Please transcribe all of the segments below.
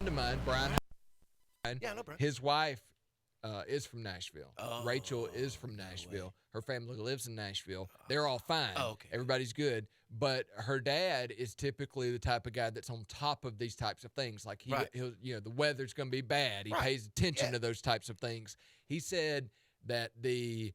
of mine, Brian. Yeah, no, bro. His wife is from Nashville. Oh, Rachel is from Nashville. Her family lives in Nashville. They're all fine. Oh, okay. Everybody's good. But her dad is typically the type of guy that's on top of these types of things. Like he'll the weather's going to be bad. He pays attention to those types of things. He said that the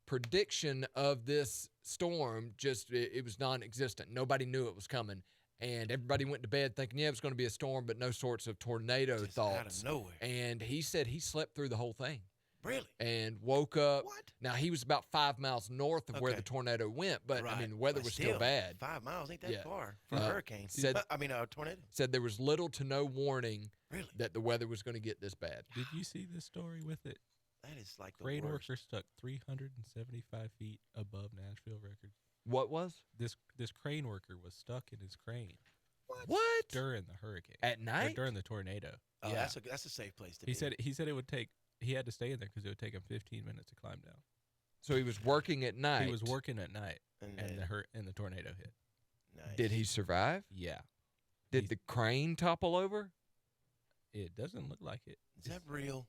prediction of this storm it was non-existent. Nobody knew it was coming. And everybody went to bed thinking, it was going to be a storm, but no sorts of tornado Just thoughts. out of nowhere. And he said he slept through the whole thing. Really? And woke up. What? Now, he was about 5 miles north of where the tornado went, but, I mean, the weather was still bad. 5 miles ain't that far for a hurricane. A tornado. Said there was little to no warning that the weather was going to get this bad. Did you see this story with it? That is like the crane worst. worker stuck 375 feet above Nashville records. What was? This crane worker was stuck in his crane. What? During the hurricane. At night? Or during the tornado. Oh, yeah, that's a safe place to be. He said it would take. He had to stay in there because it would take him 15 minutes to climb down. So he was working at night. He was working at night, and the tornado hit. Nice. Did he survive? Yeah. Did the crane topple over? It doesn't look like it. Is that real?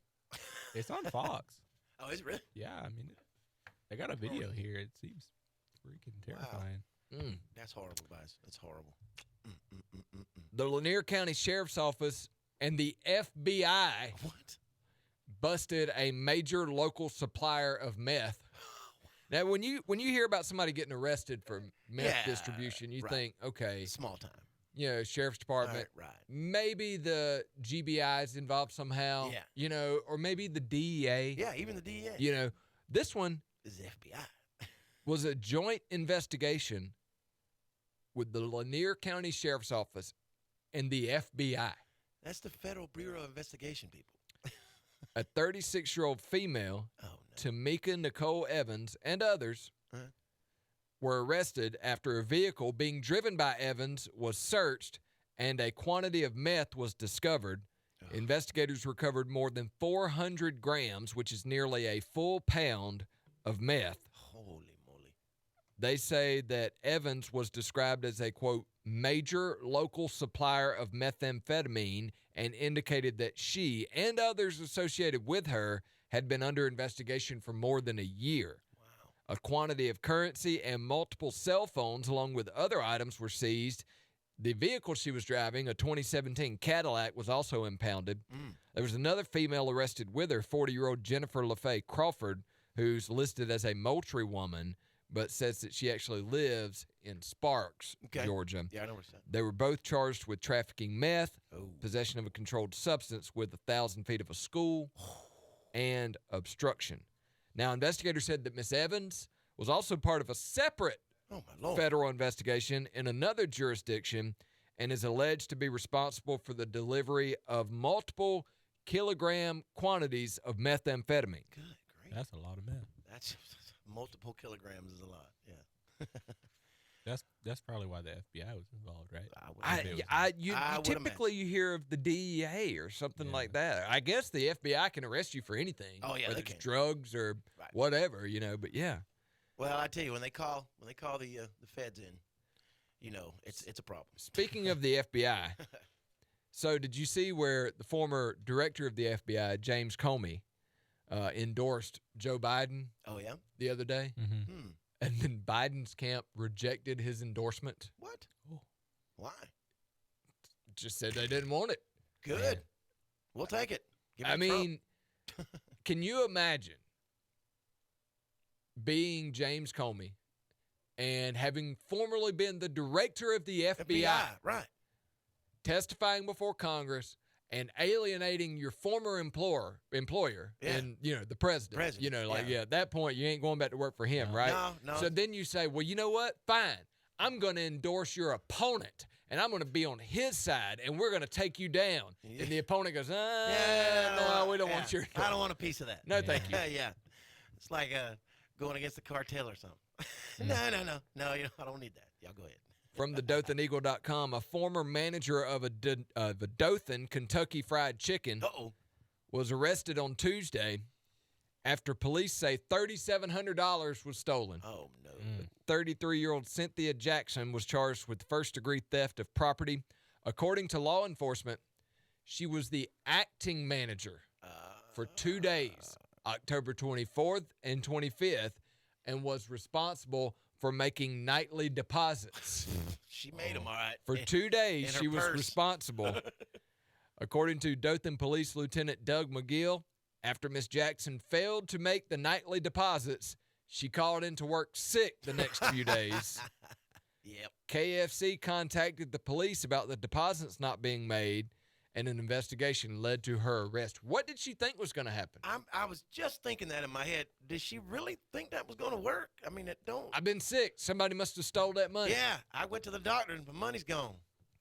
It's on Fox. Oh, is it really? Yeah, I mean, I got a video here. It seems freaking terrifying. Wow. That's horrible, guys. That's horrible. The Lanier County Sheriff's Office and the FBI busted a major local supplier of meth. Now, when you hear about somebody getting arrested for meth distribution, you think, okay, small time. Sheriff's Department. Right. Maybe the GBI is involved somehow. Yeah. Or maybe the DEA. Yeah, even the DEA. This one is the FBI. was a joint investigation with the Lanier County Sheriff's Office and the FBI. That's the Federal Bureau of Investigation, people. A 36-year-old female, Tamika Nicole Evans, and others were arrested after a vehicle being driven by Evans was searched and a quantity of meth was discovered. Investigators recovered more than 400 grams, which is nearly a full pound of meth. Holy moly. They say that Evans was described as a, quote, major local supplier of methamphetamine and indicated that she and others associated with her had been under investigation for more than a year. Wow. A quantity of currency and multiple cell phones along with other items were seized. The vehicle she was driving, a 2017 Cadillac, was also impounded. There was another female arrested with her, 40-year-old Jennifer LaFay Crawford, who's listed as a Moultrie woman, but says that she actually lives in Sparks, Georgia. Yeah, I know where it's at. They were both charged with trafficking meth, possession of a controlled substance with 1,000 feet of a school, and obstruction. Now, investigators said that Miss Evans was also part of a separate federal investigation in another jurisdiction and is alleged to be responsible for the delivery of multiple kilogram quantities of methamphetamine. Good, great. That's a lot of meth. That's multiple kilograms is a lot. Yeah. That's probably why the FBI was involved, right? Typically you hear of the DEA or something like that. I guess the FBI can arrest you for anything. Oh yeah, whether they it's can. drugs or whatever, But yeah. Well, I tell you, when they call the feds in, it's a problem. Speaking of the FBI, so did you see where the former director of the FBI, James Comey, endorsed Joe Biden? Oh yeah, the other day. Mm-hmm. And then Biden's camp rejected his endorsement. What? Oh. Why? Just said they didn't want it. Good. We'll take it. Can you imagine being James Comey and having formerly been the director of the FBI, right, testifying before Congress and alienating your former employer and, the president. At that point, you ain't going back to work for him, right? No. So then you say, well, you know what? Fine. I'm going to endorse your opponent, and I'm going to be on his side, and we're going to take you down. Yeah. And the opponent goes, no, we don't want your I don't want a piece of that. No, thank you. Yeah. It's like going against the cartel or something. No, I don't need that. Y'all go ahead. From the DothanEagle.com, a former manager of a Dothan Kentucky Fried Chicken was arrested on Tuesday after police say $3,700 was stolen. Oh, no. 33-year-old Cynthia Jackson was charged with first-degree theft of property. According to law enforcement, She was the acting manager for 2 days, October 24th and 25th, and was responsible for making nightly deposits. She made them all right. For 2 days, in her she was purse. responsible. According to Dothan Police Lieutenant Doug McGill, after Miss Jackson failed to make the nightly deposits, she called into work sick the next few days. Yep. KFC contacted the police about the deposits not being made, and an investigation led to her arrest. What did she think was going to happen? I was just thinking that in my head. Did she really think that was going to work? I mean, it don't. I've been sick. Somebody must have stole that money. Yeah, I went to the doctor and the money's gone.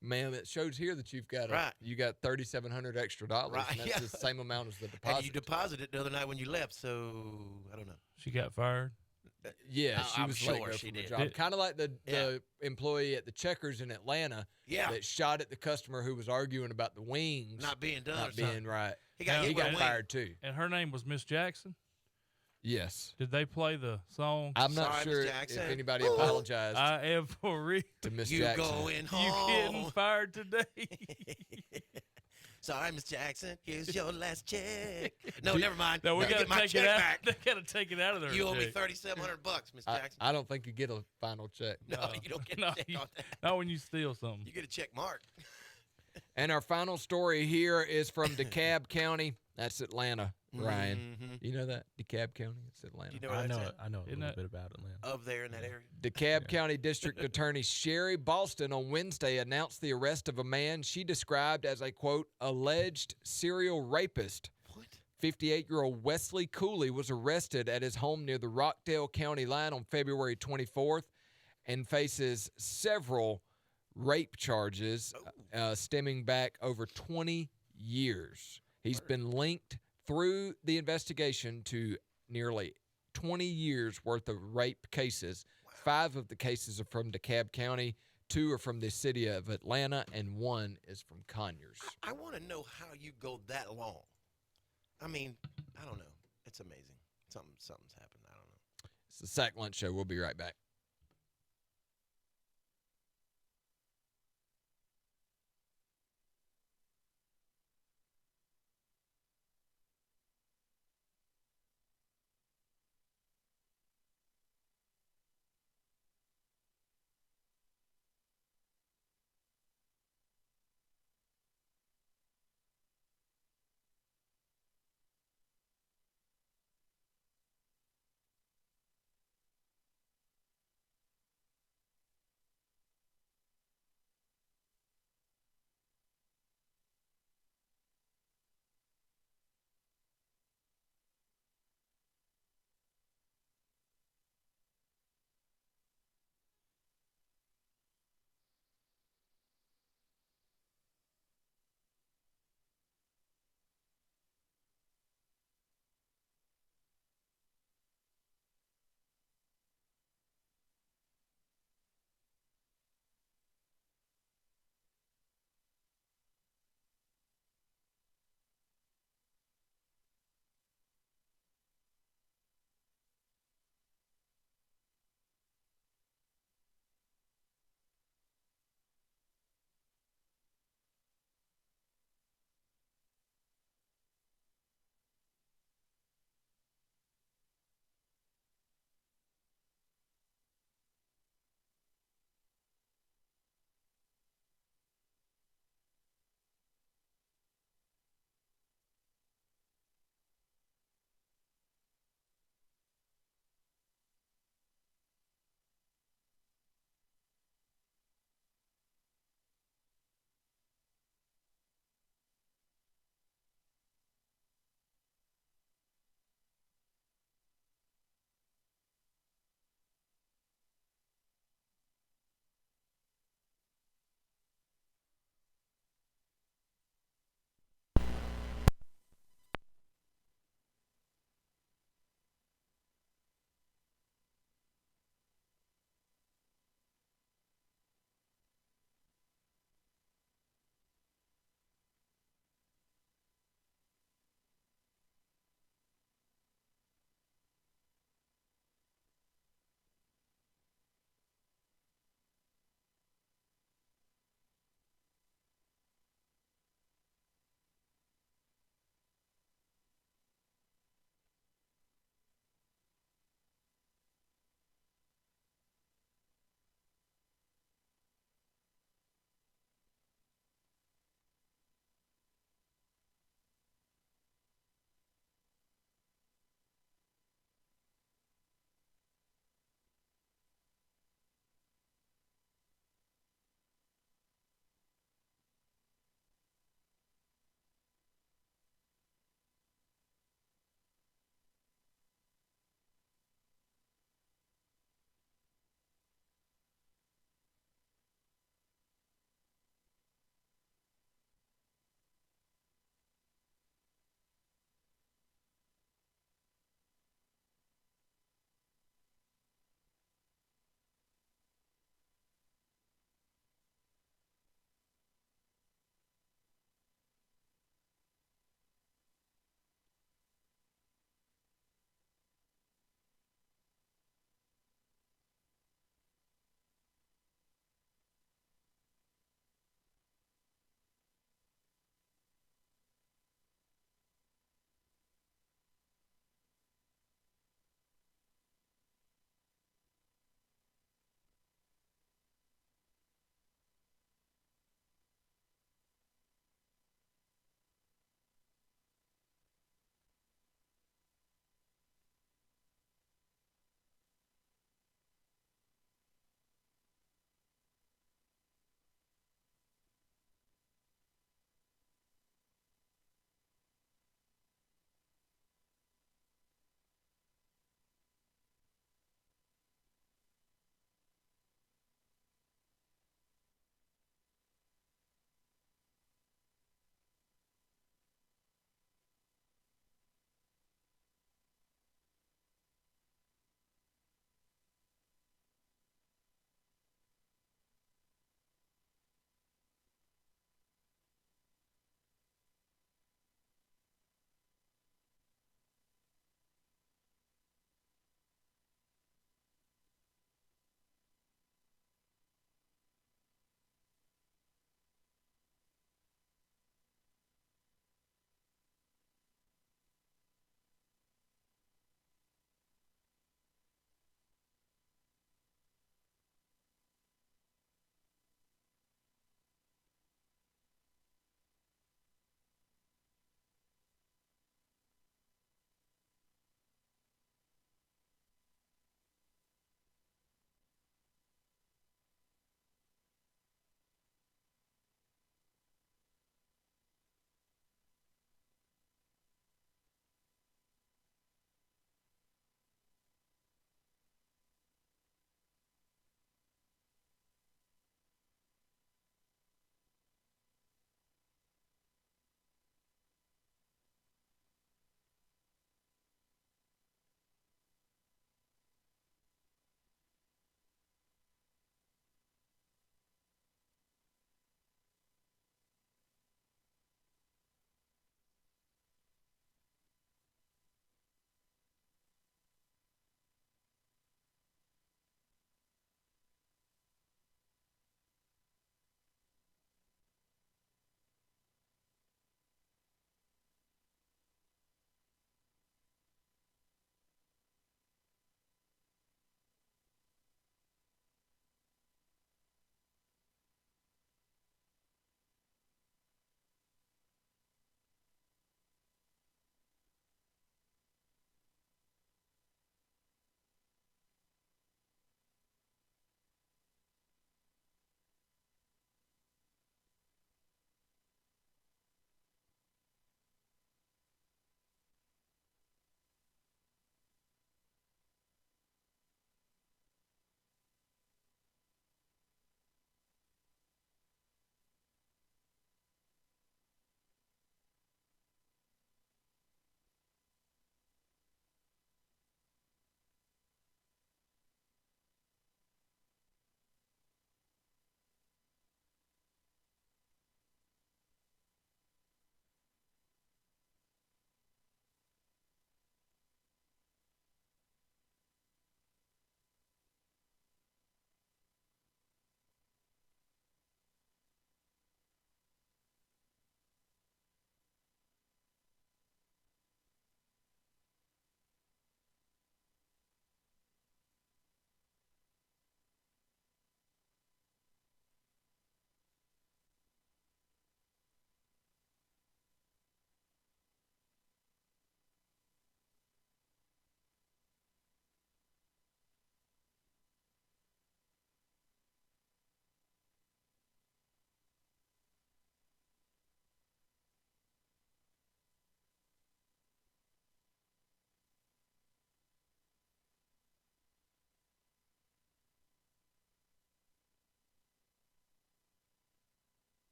Ma'am, it shows here that you've got Right. you got $3,700 extra dollars, Right, and that's yeah. the same amount as the And deposit. you deposited it the other night when you left, so I don't know. She got fired. Yeah, she I'm was sure let go she from her did. job. Kind of like the employee at the Checkers in Atlanta Yeah, that shot at the customer who was arguing about the wings not being done. not or something. being right. He got Now, hit He with got a wing. fired too. And her name was Miss Jackson. Yes. Did they play the song? I'm not Sorry, Miss sure Jackson. if anybody Ooh. apologized I am for real. to Miss You Jackson. going You getting home? fired today? Sorry, Miss Jackson. Here's your last check. No, Do- never mind. No, we Gotta got to get my take it check out. back. They got to take it out of there. You owe me Jake. $3,700, Miss I, Jackson. I don't think you get a final check. No, No. you don't get No, a check you- on that. Not when you steal something. You get a check mark. And our final story here is from DeKalb County. That's Atlanta, Ryan. Mhm. You know that? DeKalb County? It's Atlanta. You know where I that's know at? it. I know a Isn't little that- bit about Atlanta. Up there in that area. DeKalb County District Attorney Sherry Boston on Wednesday announced the arrest of a man she described as a, quote, alleged serial rapist. What? 58-year-old Wesley Cooley was arrested at his home near the Rockdale County line on February 24th and faces several rape charges stemming back over 20 years. He's been linked through the investigation to nearly 20 years worth of rape cases. 5 of the cases are from DeKalb County, 2 are from the city of Atlanta, and 1 is from Conyers. I want to know how you go that long. I mean, I don't know. It's amazing. Something's happened. I don't know. It's the Sack Lunch Show. We'll be right back.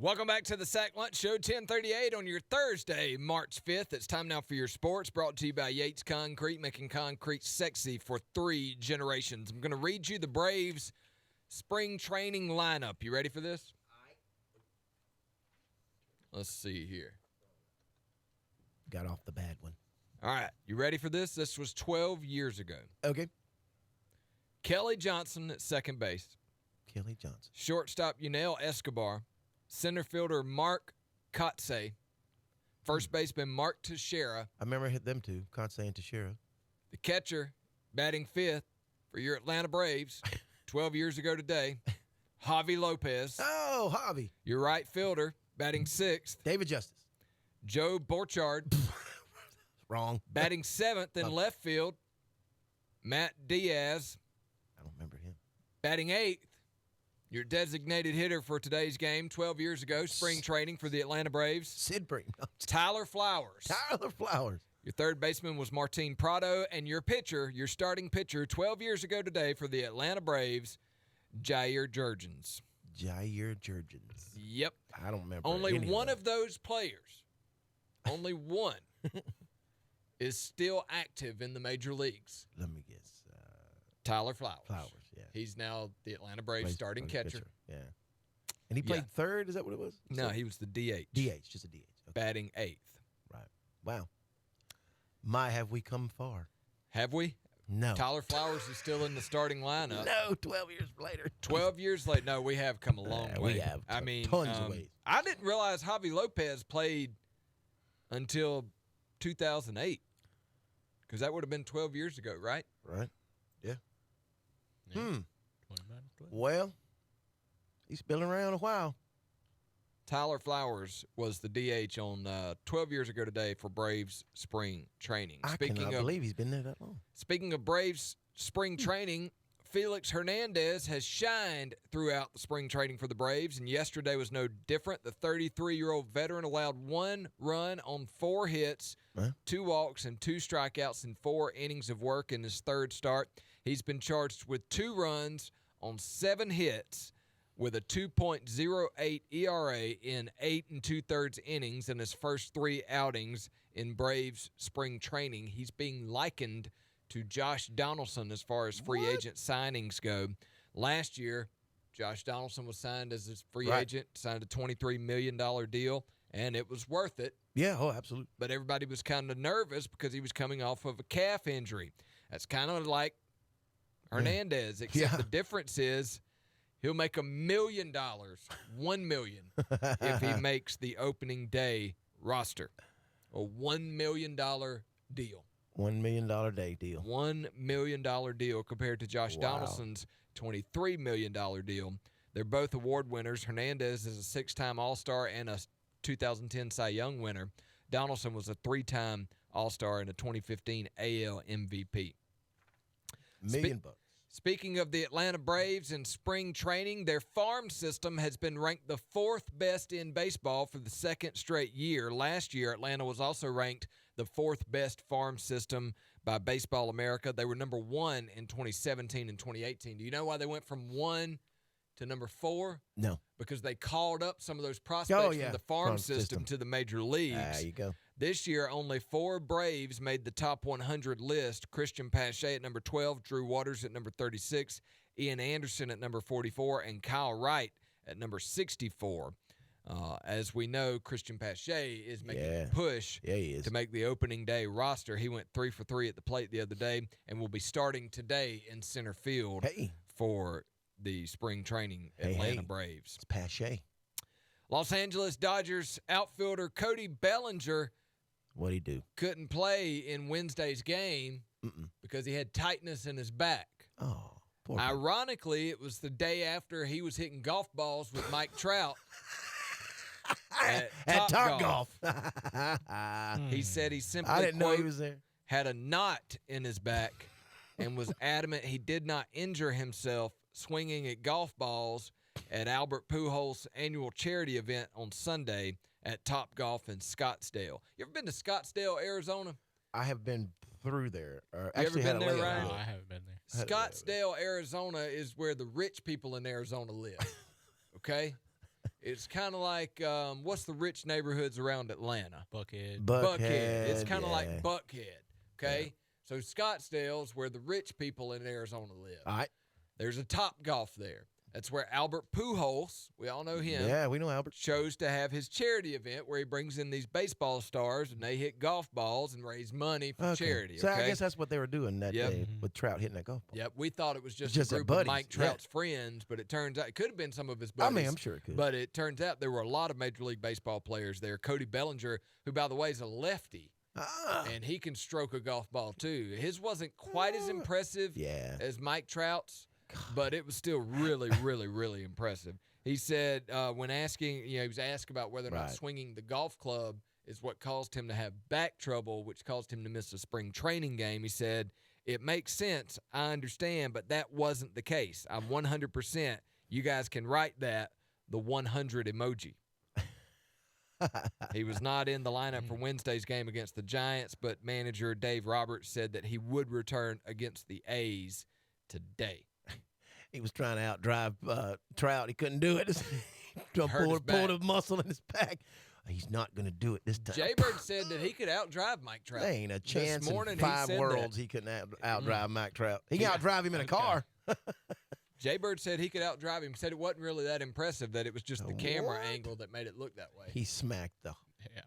Welcome back to the Sack Lunch Show, 1038 on your Thursday, March 5th. It's time now for your sports, brought to you by Yates Concrete, making concrete sexy for 3 generations. I'm going to read you the Braves spring training lineup. You ready for this? Let's see here. Got off the bad one. All right, you ready for this? This was 12 years ago. Okay. Kelly Johnson at second base. Kelly Johnson. Shortstop Yunel Escobar. Center fielder Mark Kotze. First baseman Mark Teixeira. I remember I hit them two, Kotze and Teixeira. The catcher batting fifth for your Atlanta Braves 12 years ago today, Javi Lopez. Oh, Javi. Your right fielder batting sixth, David Justice. Joe Borchard. Wrong. Batting seventh in left field, Matt Diaz. I don't remember him. Batting eighth, your designated hitter for today's game 12 years ago, spring training for the Atlanta Braves, Sid Bream. Tyler Flowers. Tyler Flowers. Your third baseman was Martin Prado, and your pitcher, your starting pitcher 12 years ago today for the Atlanta Braves, Jair Jurgens. Jair Jurgens. Yep. I don't remember. Only any one of of those players, only one, is still active in the major leagues. Let me guess. Tyler Flowers. Flowers, yeah. He's now the Atlanta Braves starting catcher. Yeah. And he played third? Is that what it was? No, he was the DH. DH, just a DH. Okay. Batting eighth. Right. Wow. My, have we come far? Have we? No. Tyler Flowers is still in the starting lineup. No, 12 years later. 12 years later. No, we have come a long way. We have. I mean, tons of ways. I didn't realize Javi Lopez played until 2008, because that would have been 12 years ago, right? Right. Yeah. Yeah. 20 minus 12. Well, he's been around a while. Tyler Flowers was the DH on 12 years ago today for Braves spring training. I cannot believe he's been there that long. Speaking of Braves spring training, Felix Hernandez has shined throughout the spring training for the Braves, and yesterday was no different. The 33-year-old veteran allowed 1 run on 4 hits, 2 walks, and 2 strikeouts in 4 innings of work in his third start. He's been charged with 2 runs on 7 hits with a 2.08 ERA in 8 2/3 innings in his first 3 outings in Braves spring training. He's being likened to Josh Donaldson as far as free agent signings go. Last year, Josh Donaldson was signed as a free agent, signed a $23 million deal, and it was worth it. Yeah, oh, absolutely. But everybody was kind of nervous because he was coming off of a calf injury. That's kind of like Hernandez, except the difference is he'll make $1 million, $1 million, if he makes the opening day roster. A $1 million deal. $1 million day deal. $1 million deal compared to Josh Donaldson's $23 million deal. They're both award winners. Hernandez is a 6-time All-Star and a 2010 Cy Young winner. Donaldson was a 3-time All-Star and a 2015 AL MVP. $1 million. Speaking of the Atlanta Braves in spring training, their farm system has been ranked the 4th best in baseball for the 2nd straight year. Last year, Atlanta was also ranked the 4th best farm system by Baseball America. They were number 1 in 2017 and 2018. Do you know why they went from 1 to number 4? No. Because they called up some of those prospects from the farm system to the major leagues. There you go. This year, only 4 Braves made the top 100 list. Christian Pache at number 12, Drew Waters at number 36, Ian Anderson at number 44, and Kyle Wright at number 64. As we know, Christian Pache is making a push to make the opening day roster. He went 3 for 3 at the plate the other day and will be starting today in center field for the spring training Atlanta Braves. It's Pache. Los Angeles Dodgers outfielder Cody Bellinger What'd he do? couldn't play in Wednesday's game because he had tightness in his back. Oh, poor guy. Ironically, it was the day after he was hitting golf balls with Mike Trout at Top Golf. He said he simply, I didn't know he quote, was there. had a knot in his back and was adamant he did not injure himself swinging at golf balls at Albert Pujols' annual charity event on Sunday at Top Golf in Scottsdale. You ever been to Scottsdale, Arizona? I have been through there. You Actually, ever been had a there, layover Ryan? No, I haven't been there. Scottsdale, Arizona is where the rich people in Arizona live. Okay? It's kind of like what's the rich neighborhoods around Atlanta? Buckhead. Buckhead. It's kind of yeah. like Buckhead. Okay, so Scottsdale's where the rich people in Arizona live. All right. There's a Top Golf there. That's where Albert Pujols, we all know him. Yeah, we know Albert. Chose to have his charity event where he brings in these baseball stars and they hit golf balls and raise money for charity. So okay? I guess that's what they were doing that day with Trout hitting that golf ball. Yep, we thought it was just Just a their group of buddies, Mike Trout's friends, but it turns out it could have been some of his I buddies. mean, I'm sure it could. But it turns out there were a lot of Major League Baseball players there. Cody Bellinger, who, by the way, is a lefty, and he can stroke a golf ball too. His wasn't quite as impressive as Mike Trout's, but it was still really, really, really impressive. He said when asking, he was asked about whether or not swinging the golf club is what caused him to have back trouble, which caused him to miss a spring training game. He said, it makes sense. I understand, but that wasn't the case. I'm 100%. You guys can write that, the 100 emoji. He was not in the lineup for Wednesday's game against the Giants, but manager Dave Roberts said that he would return against the A's today. He was trying to outdrive Trout. He couldn't do it. Pulled a muscle in his back. He's not going to do it this time. Jaybird said that he could outdrive Mike Trout. There ain't a chance this morning in 5 worlds that. he couldn't outdrive Mike Trout. He can outdrive him in a car. Jaybird said he could outdrive him. Said it wasn't really that impressive, that it was just the camera angle that made it look that way. He smacked the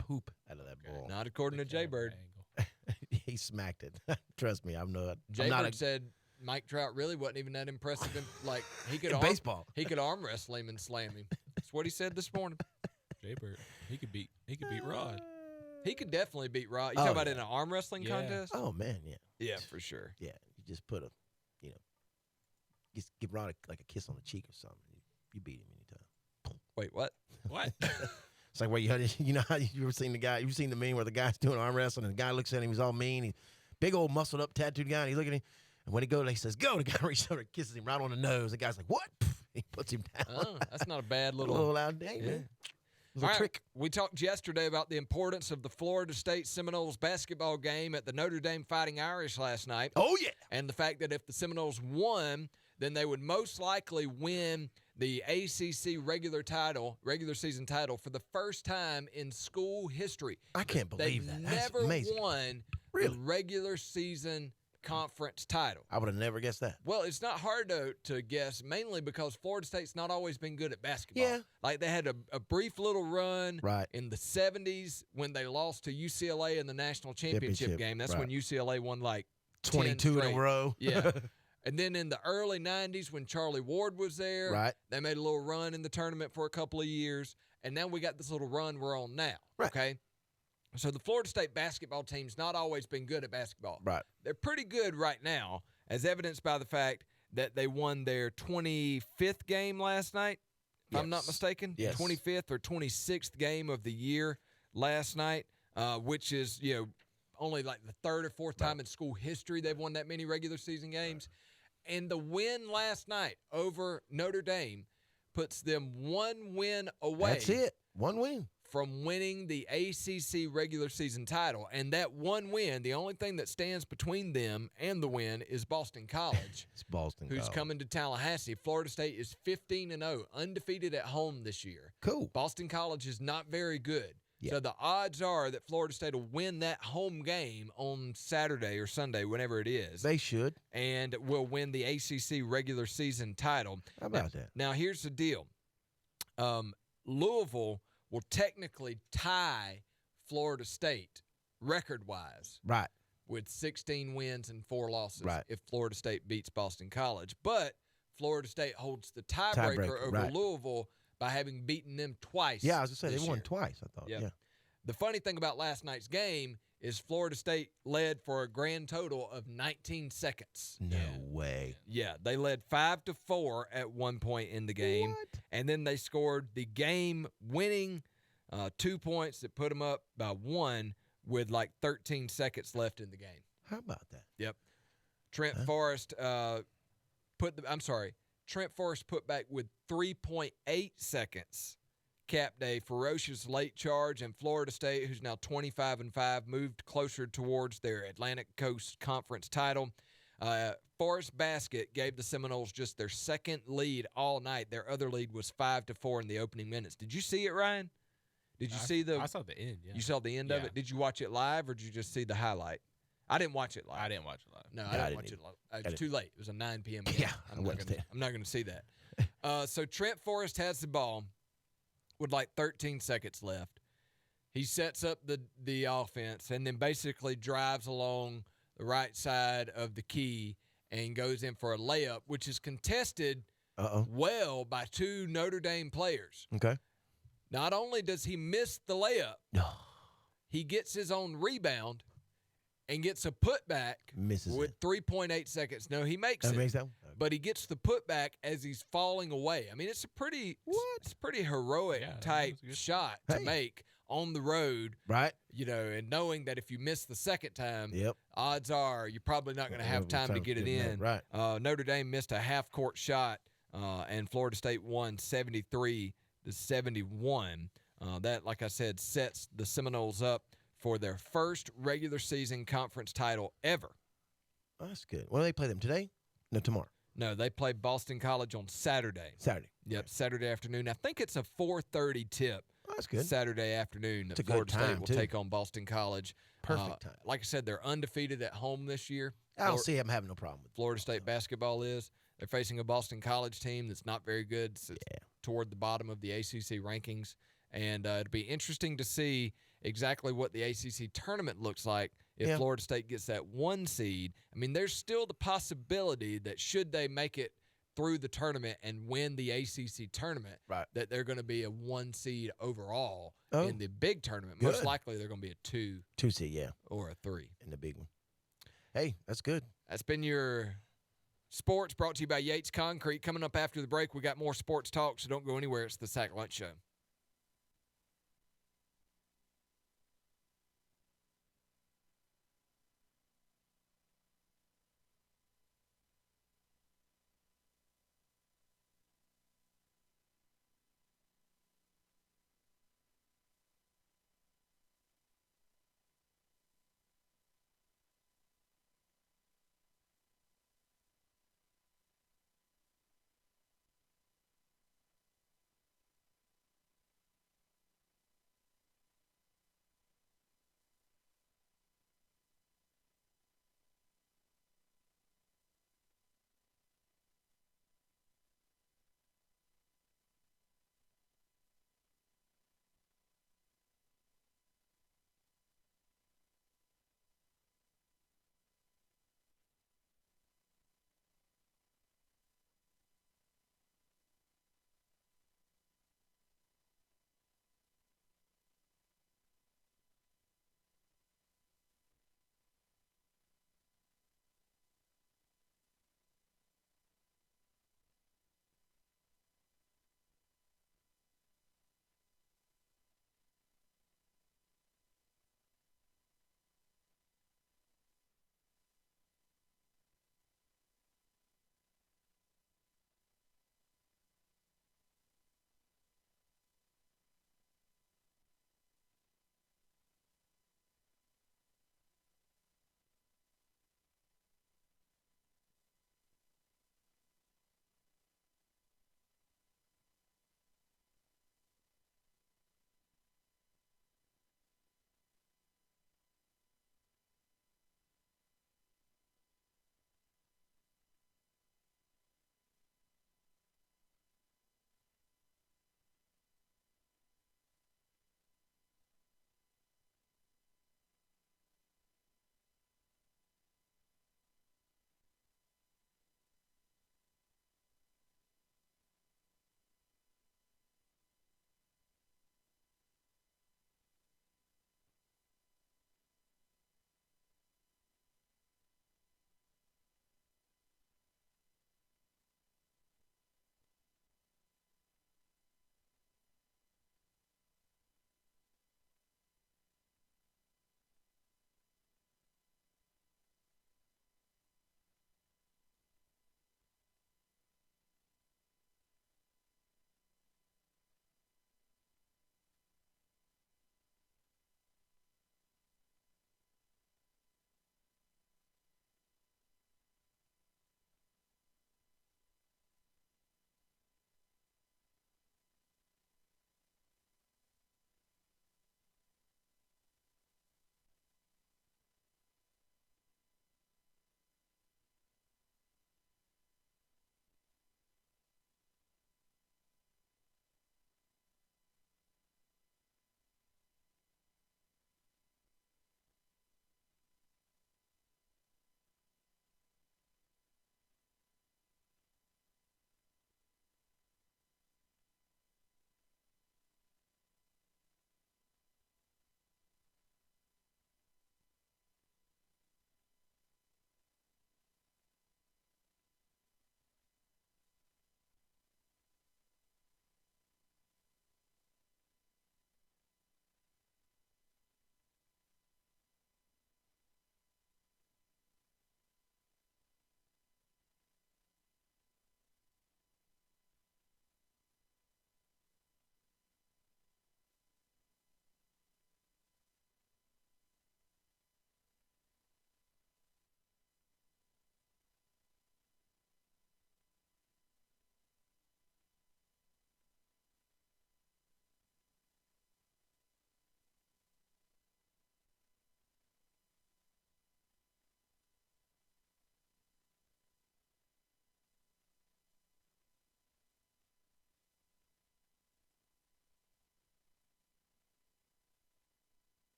poop out of that ball. Not according to Jaybird. He smacked it. Trust me, I'm not. Jaybird said Mike Trout really wasn't even that impressive. Like he could baseball. He could arm wrestle him and slam him. That's what he said this morning. Jaybird, he could beat Rod. He could definitely beat Rod. You talking about in an arm wrestling contest? Oh man, yeah. Yeah, for sure. Yeah, you just put just give Rod a kiss on the cheek or something. You beat him anytime. Wait, what? What? It's like where you know how you ever seen the guy? You've seen the meme where the guy's doing arm wrestling and the guy looks at him, he's all mean, he's big old muscled up tattooed guy, and he's looking at him. And when he goes, he says, "Go!" The guy reaches over and kisses him right on the nose. The guy's like, "What?" He puts him down. Oh, that's not a bad little out day, man. All right, trick. We talked yesterday about the importance of the Florida State Seminoles basketball game at the Notre Dame Fighting Irish last night. Oh, yeah. And the fact that if the Seminoles won, then they would most likely win the ACC regular season title for the first time in school history. I can't believe that. That's never amazing. won the regular season conference title. I would have never guessed that. Well, it's not hard to guess, mainly because Florida State's not always been good at basketball. Yeah. Like they had a brief little run Right. in the 70s when they lost to UCLA in the national championship game. That's when UCLA won like 22 in a row. Yeah. And then in the early 90s when Charlie Ward was there, Right. they made a little run in the tournament for a couple of years. And now we got this little run we're on now. Right. Okay? So the Florida State basketball team's not always been good at basketball. Right. They're pretty good right now, as evidenced by the fact that they won their 25th game last night, if I'm not mistaken. Yes. 25th or 26th game of the year last night, which is, only like the third or fourth time in school history they've won that many regular season games. And the win last night over Notre Dame puts them one win away. That's it. One win. From winning the ACC regular season title. And that one win, the only thing that stands between them and the win is Boston College. It's Boston who's College. coming to Tallahassee. Florida State is 15-0, undefeated at home this year. Cool. Boston College is not very good. Yeah. So the odds are that Florida State will win that home game on Saturday or Sunday, whenever it is. They should. And will win the ACC regular season title. How about that? Now, here's the deal. Louisville will technically tie Florida State record-wise. Right. With 16 wins and 4 losses if Florida State beats Boston College. But Florida State holds the tiebreaker over Louisville by having beaten them twice. Yeah, I was going to say, they won twice, I thought. Yep. Yeah. The funny thing about last night's game is Florida State led for a grand total of 19 seconds. No way. Yeah, they led 5-4 at one point in the game. What? And then they scored the game-winning 2 points that put them up by 1 with like 13 seconds left in the game. How about that? Yep. Trent Forrest put back with 3.8 seconds, capped a ferocious late charge, and Florida State, who's now 25-5, moved closer towards their Atlantic Coast Conference title. Forrest Basket gave the Seminoles just their second lead all night. Their other lead was 5-4 in the opening minutes. Did you see it, Ryan? Did you see the? I saw the end. Yeah. You saw the end of Yeah. it. Did you watch it live or did you just see the highlight? I didn't watch it live. I didn't watch it live. No, Yeah, I I didn't didn't watch it either. live. It was too late. It was a 9 p.m. game. Yeah, I wasn't there. I'm not going to see that. So Trent Forrest has the ball with like 13 seconds left. He sets up the offense and then basically drives along the right side of the key and goes in for a layup, which is contested well by two Notre Dame players. Okay. Not only does he miss the layup, No. he gets his own rebound and gets a putback Misses with it. 3.8 seconds. No, he makes That it. makes that one? But he gets the putback as he's falling away. I mean, it's a pretty heroic Yeah, that type was good. shot to Hey. make on the road, Right? and knowing that if you miss the second time, Yep. odds are you're probably not going to have Well, time to get it in. Right. Notre Dame missed a half-court shot, and Florida State won 73-71. That, like I said, sets the Seminoles up for their first regular season conference title ever. Oh, that's good. When do they play them? Today? No, tomorrow. No, they play Boston College on Saturday. Saturday. Yep, Saturday afternoon. I think it's a 4:30 tip. Oh, that's good. Saturday afternoon It's a that good Florida State time, will too. take on Boston College. Perfect time. Like I said, they're undefeated at home this year. I don't see him having no problem with it. Florida State basketball is. They're facing a Boston College team that's not very good. It's toward the bottom of the ACC rankings. And it'll be interesting to see exactly what the ACC tournament looks like if Florida State gets that 1 seed. I mean, there's still the possibility that should they make it through the tournament and win the ACC tournament, Right. that they're going to be a 1 seed overall Oh. in the big tournament. Good. Most likely they're going to be a 2 2 seed, yeah, or a 3. in the big one. Hey, that's good. That's been your sports brought to you by Yates Concrete. Coming up after the break, we got more sports talk, so don't go anywhere. It's the Sack Lunch Show.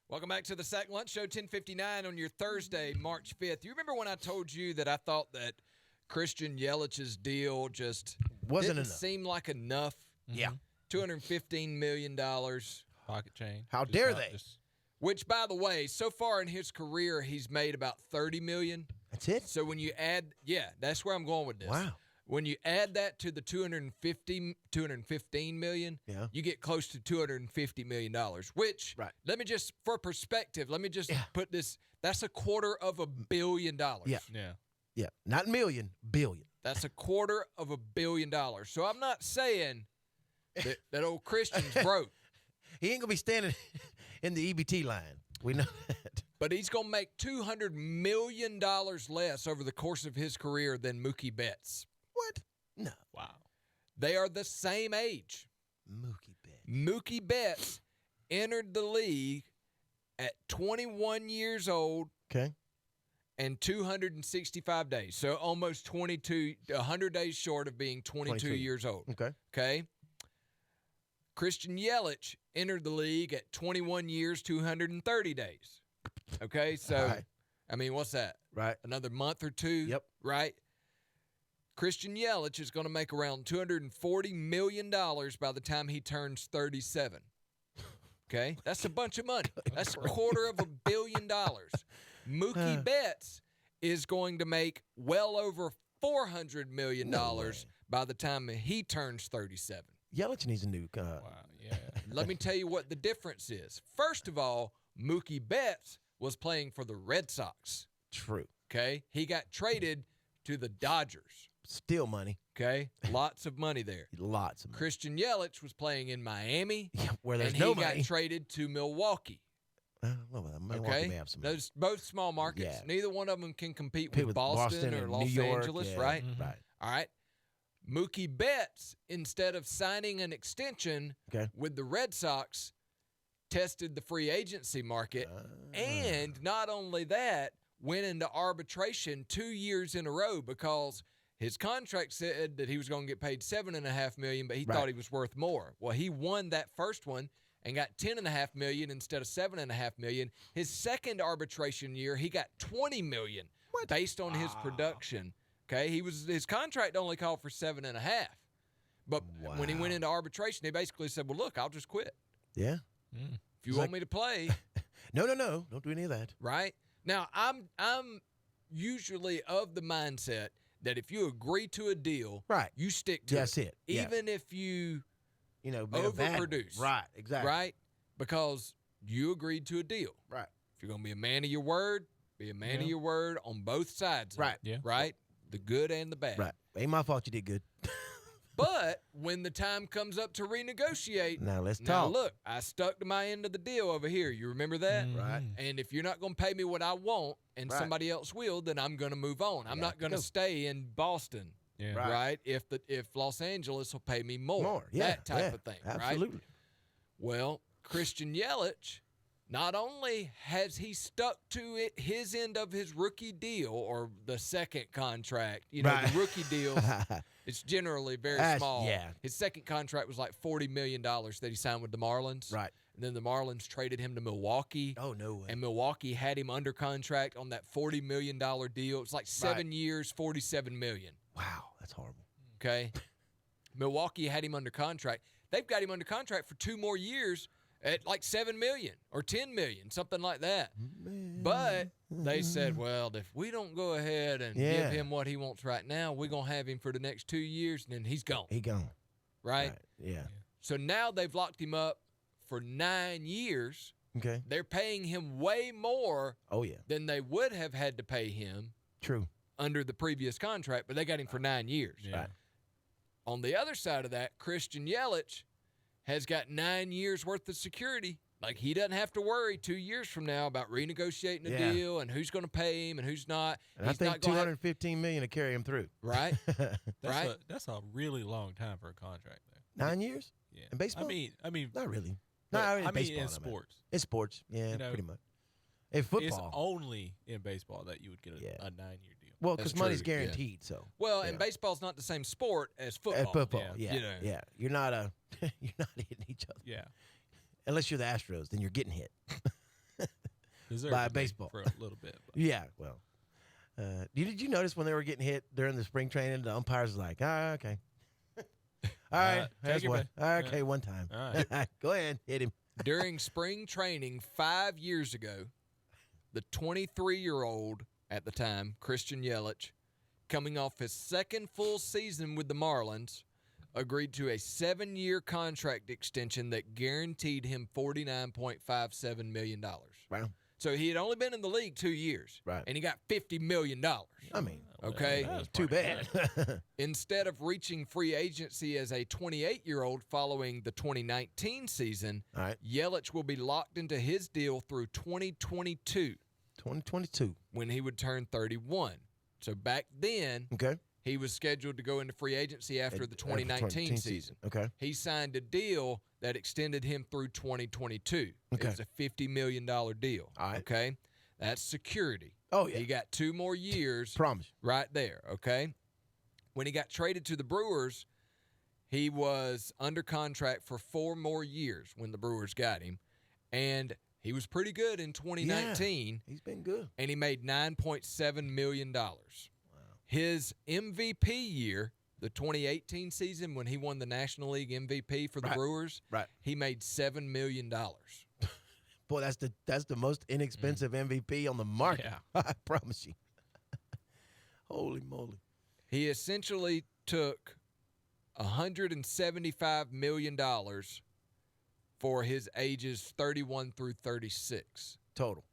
Welcome back to the Sack Lunch Show, 10:59 on your Thursday, March 5th. You remember when I told you that I thought that Christian Yelich's deal just Wasn't didn't enough. seem like enough? Yeah. $215 million, Pocket change. How Just dare not they? just- which, by the way, so far in his career, he's made about $30 million. That's it? So when you add, that's where I'm going with this. Wow. When you add that to the 215 million, Yeah. you get close to $250 million, which, Right. let me just, for perspective, put this, that's $250 million. Yeah. Yeah. Yeah. Not million, billion. That's $250 million. So I'm not saying that old Christian's broke, He ain't going to be standing in the EBT line. We know that. but he's going to make $200 million less over the course of his career than Mookie Betts. What? No. Wow. They are the same age. Mookie Betts. Mookie Betts entered the league at 21 years old Okay. and 265 days. So almost 100 days short of being 22 22. years old. Okay. Okay. Christian Yelich entered the league at 21 years, 230 days. Okay. So, All right. I mean, what's that? Right. Another month or two? Yep. Right? Christian Yelich is going to make around $240 million by the time he turns 37. Okay? That's a bunch of money. That's $250 million. Mookie Betts is going to make well over $400 million No way. by the time he turns 37. Yelich needs a new. Wow. Yeah. Let me tell you what the difference is. First of all, Mookie Betts was playing for the Red Sox. True. Okay? He got traded to the Dodgers. Still money. Okay? Lots of money there. Lots of money. Christian Yelich was playing in Miami, Yeah, where there's and no he money. got traded to Milwaukee. Milwaukee Okay? may have some money. Those both small markets. Yeah. Neither one of them can compete Compete with Boston or and Los New York, Angeles, yeah, right? Mhm. Right. All right. Mookie Betts, instead of signing an extension Okay. with the Red Sox, tested the free agency market. And not only that, went into arbitration 2 years in a row because his contract said that he was going to get paid $7.5 million, but he Right. thought he was worth more. Well, he won that first one and got $10.5 million instead of $7.5 million. His second arbitration year, he got $20 million based on his production. Okay, his contract only called for $7.5, but when he went Wow. into arbitration, he basically said, "Well, look, I'll just quit Yeah. if you It's want like- me to play." No. Don't do any of that. Right? Now, I'm usually of the mindset that if you agree to a deal, Right. you stick to That's it. Yeah. even if you You know, made a bad one. overproduce. Right. Exactly. right, because you agreed to a deal. Right. If you're going to be a man of your word, be a man of Yeah. your word on both sides. of Right. it, Yeah. Right? The good and the bad. Right. Ain't my fault you did good. But when the time comes up to renegotiate, Now let's now talk. look, I stuck to my end of the deal over here. You remember that? Right. And if you're not going to pay me what I want and Right. somebody else will, then I'm going to move on. I'm got not to going to go. stay in Boston, Yeah. right? If Los Angeles will pay me more. More. Yeah. That type yeah, of thing, Absolutely. right? Well, Christian Yelich, not only has he stuck to his end of his rookie deal or the second contract, Right. the rookie deal, it's generally very That's- small. yeah. His second contract was like $40 million that he signed with the Marlins. Right. And then the Marlins traded him to Milwaukee. Oh, no way. And Milwaukee had him under contract on that $40 million deal. It's like 7 years, $47 million. Wow. That's horrible. Okay. Milwaukee had him under contract. They've got him under contract for 2 more years at like $7 million or $10 million, something like that. But they said, well, if we don't go ahead and Yeah. give him what he wants right now, we're going to have him for the next 2 years, and then he's gone. He gone. Right? Yeah. So now they've locked him up for 9 years. Okay. They're paying him way more Oh, yeah. than they would have had to pay him True. under the previous contract, but they got him for 9 years. Yeah. Right. On the other side of that, Christian Yelich has got 9 years worth of security. Like, he doesn't have to worry 2 years from now about renegotiating a Yeah. deal and who's going to pay him and who's not. And I He's think not going to $215 million to carry him through. right? Right? That's a really long time for a contract, though. 9 years? Yeah. In baseball? I mean, Not really. but- No, in I mean, baseball. in I mean. sports, In sports. Yeah, You know, pretty much. In it's football. only in baseball that you would get Yeah. a 9-year deal. Well, That's because money's true, yeah. guaranteed, so. Well, Yeah. and baseball's not the same sport as football. At football, Yeah. yeah. You know. Yeah. You're not you're not hitting each other. Yeah. Unless you're the Astros, then you're getting hit. Deservedly baseball. for a little bit. But. Yeah, well. Did you notice when they were getting hit during the spring training, the umpires were like, okay. All right, that's take it one. back. Okay, one time. All right. Go ahead, hit him. During spring training 5 years ago, the 23-year-old at the time, Christian Yelich, coming off his second full season with the Marlins, agreed to a 7-year contract extension that guaranteed him $49.57 million. Wow. So he had only been in the league 2 years, Right. and he got $50 million. I mean, Okay. That was too pretty bad. good. Instead of reaching free agency as a 28-year-old following the 2019 season, All right, Yelich will be locked into his deal through 2022 2022. when he would turn 31. So back then, Okay. he was scheduled to go into free agency after the 2019 season. Okay. He signed a deal that extended him through 2022. Okay. It was a $50 million deal. All right. Okay. That's security. Oh, yeah. He got 2 more years Promise. right there. Okay. When he got traded to the Brewers, he was under contract for 4 more years when the Brewers got him. And he was pretty good in 2019. He's been good. And he made $9.7 million. Wow. His MVP year, the 2018 season when he won the National League MVP for the Brewers, he made $7 million. Boy, that's the most inexpensive MVP on the market. Yeah. I promise you. Holy moly. He essentially took $175 million for his ages 31 through 36. Total.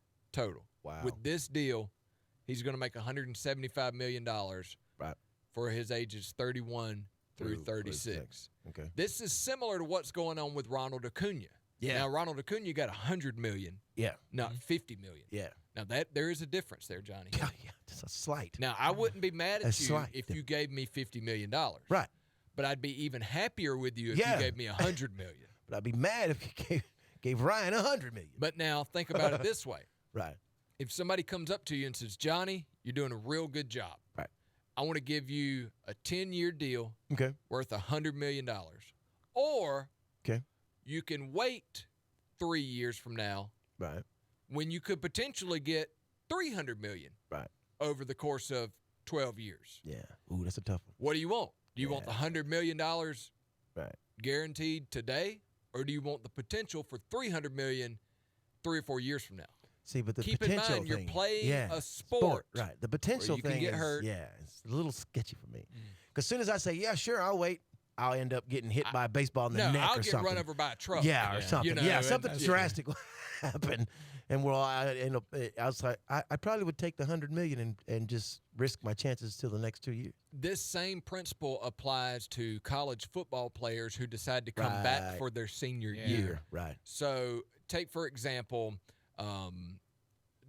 Wow. With this deal, he's going to make $175 million for his ages 31 through 36. Okay. This is similar to what's going on with Ronald Acuna. Yeah. Now, Ronald Acuna got $100 million, Yeah. not $50 million. Yeah. Now, there is a difference there, Johnny. Yeah, just a slight. Now, I wouldn't be mad A at you slight if you gave me $50 million. Right. But I'd be even happier with you if Yeah. you gave me $100 million. But I'd be mad if you gave Ryan $100 million. But now, think about it this way. Right. If somebody comes up to you and says, Johnny, you're doing a real good job. Right. I want to give you a 10-year deal Okay. worth $100 million. Or Okay. you can wait 3 years from now Right. when you could potentially get $300 million Right. over the course of 12 years. Yeah. Ooh, that's a tough one. What do you want? Do you want the $100 million Right. guaranteed today, or do you want the potential for $300 million 3 or 4 years from now? See, but the Keep in potential mind, you're thing, playing yeah, a sport. Right. The potential you can thing get is, hurt. yeah, it's a little sketchy for me. Because as soon as I say, yeah, sure, I'll wait, I'll end up getting hit by a baseball in the neck I'll or get something. run over by a truck. Yeah, or something. You know, yeah, and something that's- drastic will happen. And I end up, I was like, I probably would take the $100 million and just risk my chances till the next 2 years. This same principle applies to college football players who decide to come back Right. for their senior Yeah. year. Right. So, take for example,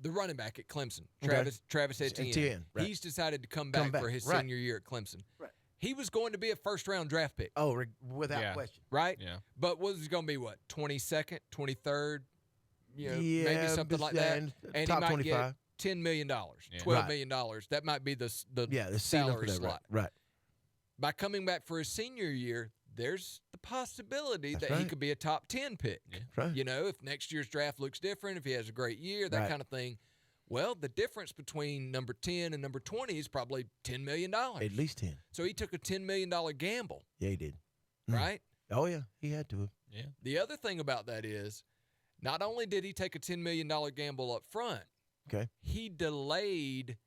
the running back at Clemson, Okay. Travis Etienne. Etienne, right. He's decided to come back, back, for his right. senior year at Clemson. Right. He was going to be a first-round draft pick, Oh, without Yeah. question. right? Yeah. But was he going to be, what, 22nd, 23rd? You know, Yeah, maybe something like that. and And top he might 25. get $10 million, Yeah. $12 Right. million. That might be the Yeah, the ceiling for salary that, slot. Right. By coming back for his senior year, there's the possibility That's that he right. could be a top 10 pick. Yeah. Right. You know, if next year's draft looks different, if he has a great year, that Right. kind of thing. Well, the difference between number 10 and number 20 is probably $10 million. At least 10. So he took a $10 million gamble, Yeah, he did. Mm. right? Oh, yeah. He had to have. Yeah. The other thing about that is not only did he take a $10 million gamble up front, Okay. he delayed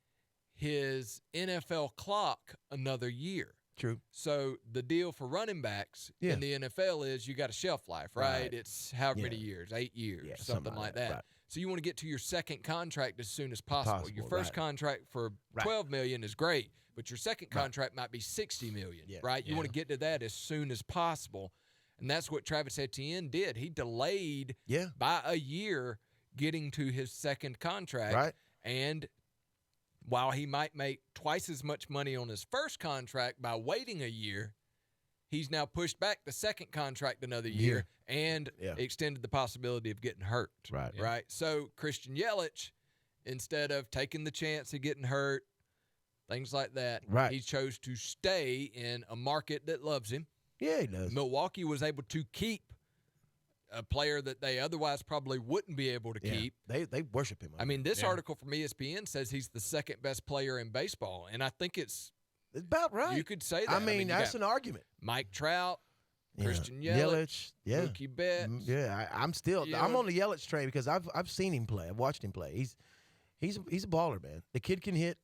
his NFL clock another year. True. So the deal for running backs Yeah. in the NFL is you got a shelf life, right? Right. It's however Yeah. many years, 8 years, Yeah, something like that. Right. So you want to get to your second contract as soon as possible. Your Possible, first right. contract for Right. $12 million is great, but your second Right. contract might be $60 million, Yeah. right? You want to get to that as soon as possible. And that's what Travis Etienne did. He delayed Yeah. by a year getting to his second contract. Right. And while he might make twice as much money on his first contract by waiting a year, he's now pushed back the second contract another year and Yeah. extended the possibility of getting hurt. Right. Yeah. Right. So Christian Yelich, instead of taking the chance of getting hurt, things like that, Right. he chose to stay in a market that loves him. Yeah, he does. Milwaukee was able to keep a player that they otherwise probably wouldn't be able to keep. They worship him. I mean, this article from ESPN says he's the second best player in baseball, and I think it's about right. You could say that. I mean that's an argument. Mike Trout, Christian Yelich, Mookie Betts. I'm on the Yelich train because I've seen him play. I've watched him play. He's a baller, man. The kid can hit.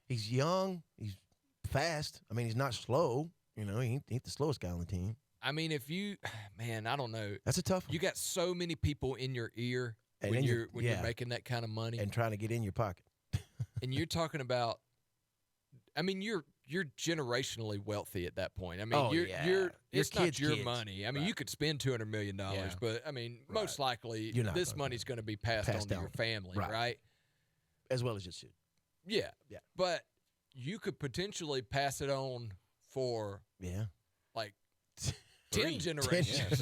He's young. He's fast. I mean, he's not slow. He ain't the slowest guy on the team. I mean, I don't know. That's a tough one. You got so many people in your ear when you're making that kind of money and trying to get in your pocket. And you're talking about, I mean, you're generationally wealthy at that point. I mean, it's not your money. I mean, you could spend $200 million, but I mean, most likely this money's going to be passed on to your family, right? As well as it should. Yeah. But you could potentially pass it on for like 10 generations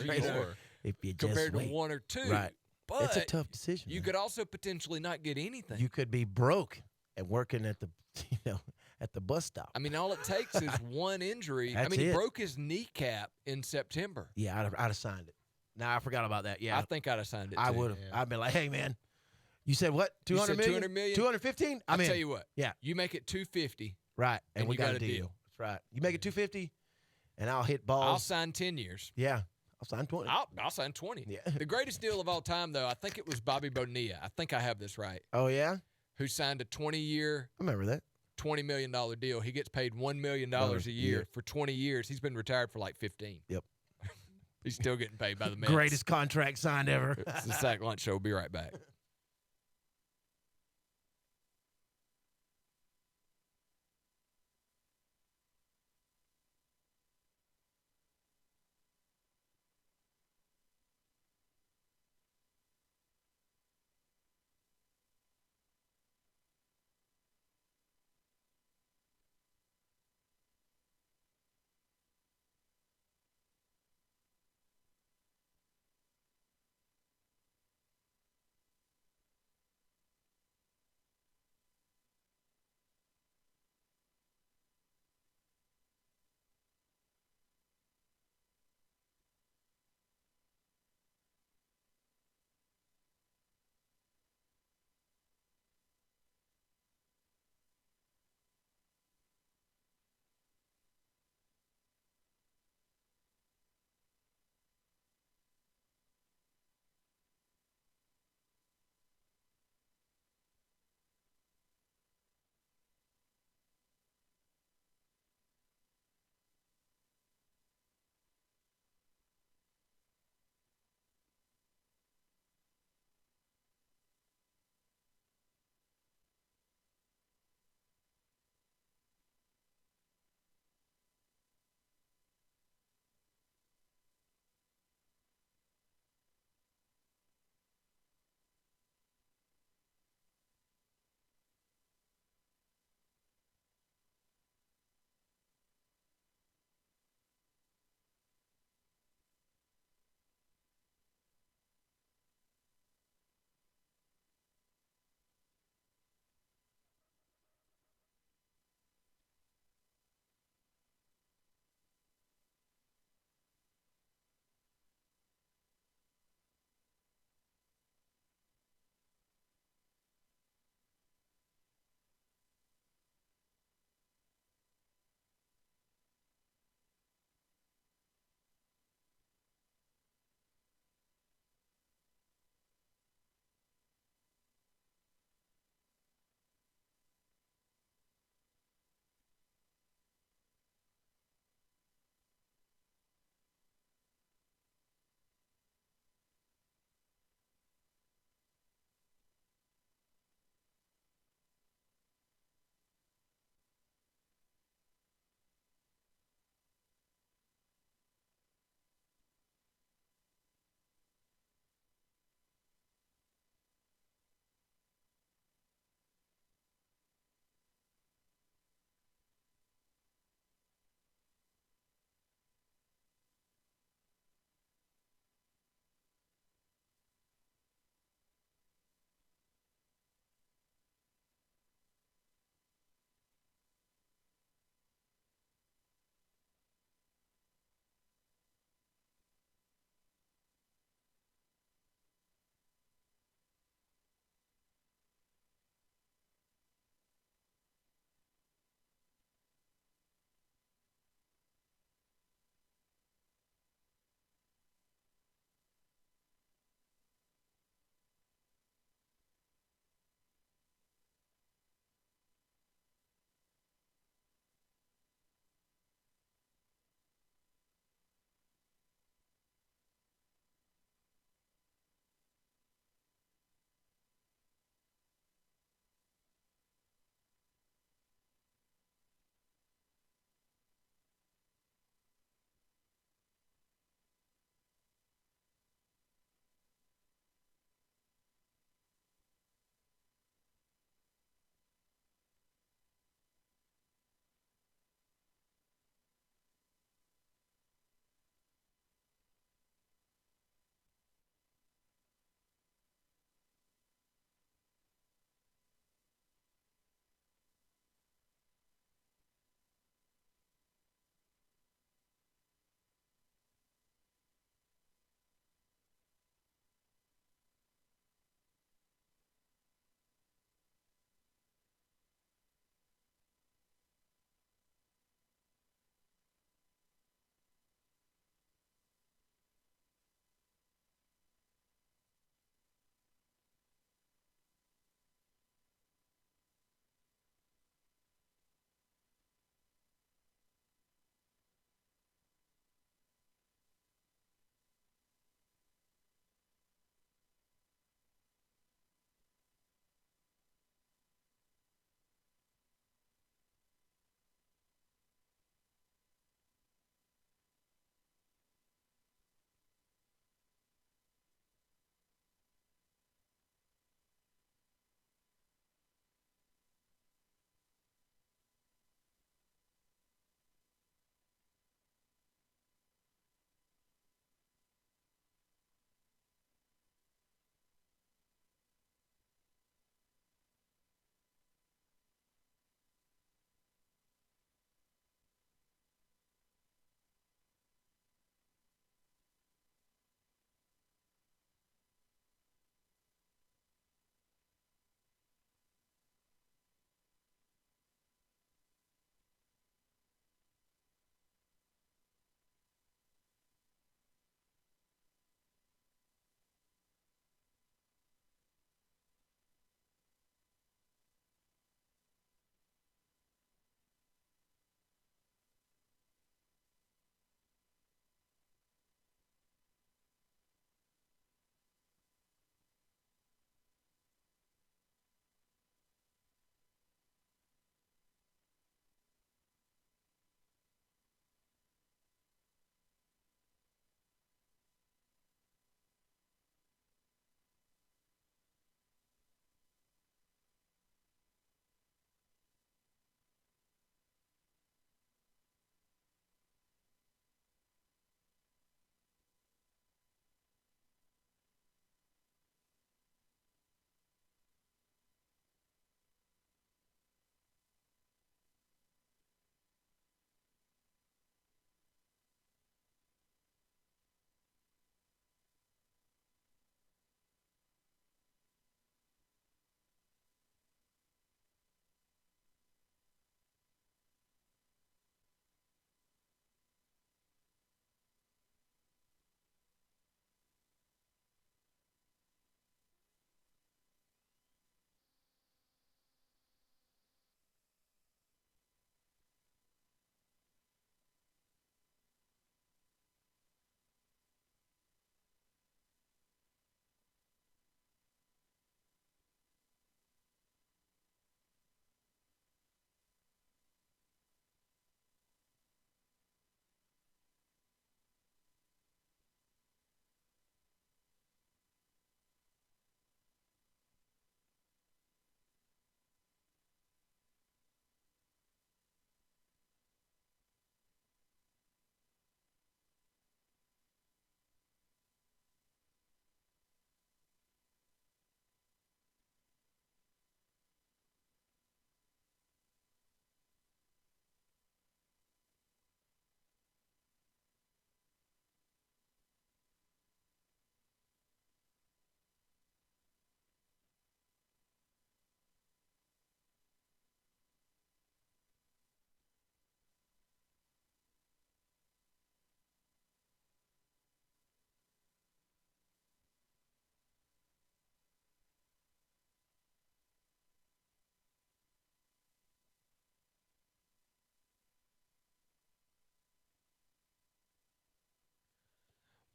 if you just compared wait. to one or two. Right. But it's a tough decision. You could also potentially not get anything. You could be broke and working at the at the bus stop. I mean, all it takes is one injury. He broke his kneecap in September. Yeah, I'd have signed it. Nah, I forgot about that. Yeah, I think I'd have signed it too. I would have. Yeah. I'd been like, hey, man, you said what? 200 million? 200 million? 215? I'll tell you what. Yeah. You make it 250. Right. And we you got a deal. That's right. You make it 250, and I'll hit balls. I'll sign 10 years. Yeah. I'll sign 20. I'll sign 20. Yeah. The greatest deal of all time, though, I think it was Bobby Bonilla. I think I have this right. Oh, yeah? Who signed a 20-year, I remember that. $20 million deal. He gets paid $1 million a year for 20 years. He's been retired for like 15. Yep. He's still getting paid by the Mets. Greatest contract signed ever. It's the Sack Lunch Show. We'll be right back.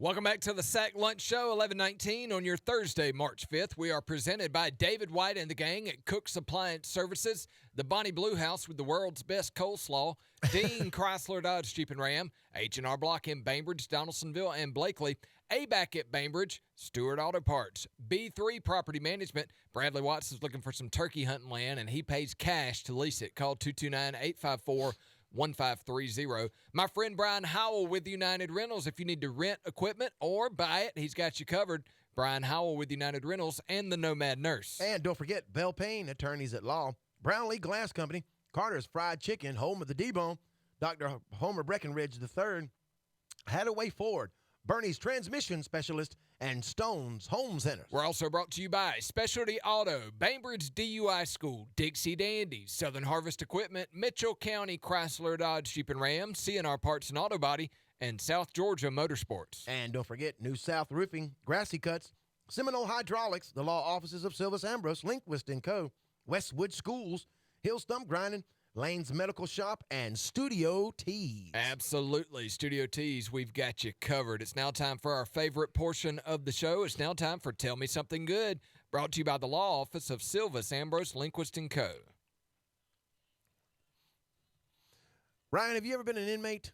Welcome back to the Sack Lunch Show, 11:19 on your Thursday, March 5th. We are presented by David White and the gang at Cook's Appliance Services, the Bonnie Blue House with the world's best coleslaw, Dean Chrysler Dodge Jeep and Ram, H&R Block in Bainbridge, Donaldsonville, and Blakely, ABAC at Bainbridge, Stewart Auto Parts, B3 Property Management. Bradley Watts is looking for some turkey hunting land, and he pays cash to lease it. Call 229-854-1530. My friend Brian Howell with United Rentals. If you need to rent equipment or buy it, he's got you covered. Brian Howell with United Rentals and the Nomad Nurse. And don't forget, Bell Payne, attorneys at law, Brownlee Glass Company, Carter's Fried Chicken, home of the D-Bone, Dr. Homer Breckenridge III, Hadaway Ford, Bernie's Transmission Specialist, and Stone's Home Centers. We're also brought to you by Specialty Auto, Bainbridge DUI School, Dixie Dandies, Southern Harvest Equipment, Mitchell County Chrysler Dodge Jeep and Ram, CNR Parts and Auto Body, and South Georgia Motorsports. And don't forget, New South Roofing, Grassy Cuts, Seminole Hydraulics, the law offices of Silvis Ambrose, Lindquist & Co., Westwood Schools, Hill Stump Grinding, Lane's Medical Shop, and Studio Tees. Absolutely. Studio Tees, we've got you covered. It's now time for our favorite portion of the show. It's now time for Tell Me Something Good, brought to you by the law office of Silvis Ambrose, Lindquist & Co. Ryan, have you ever been an inmate?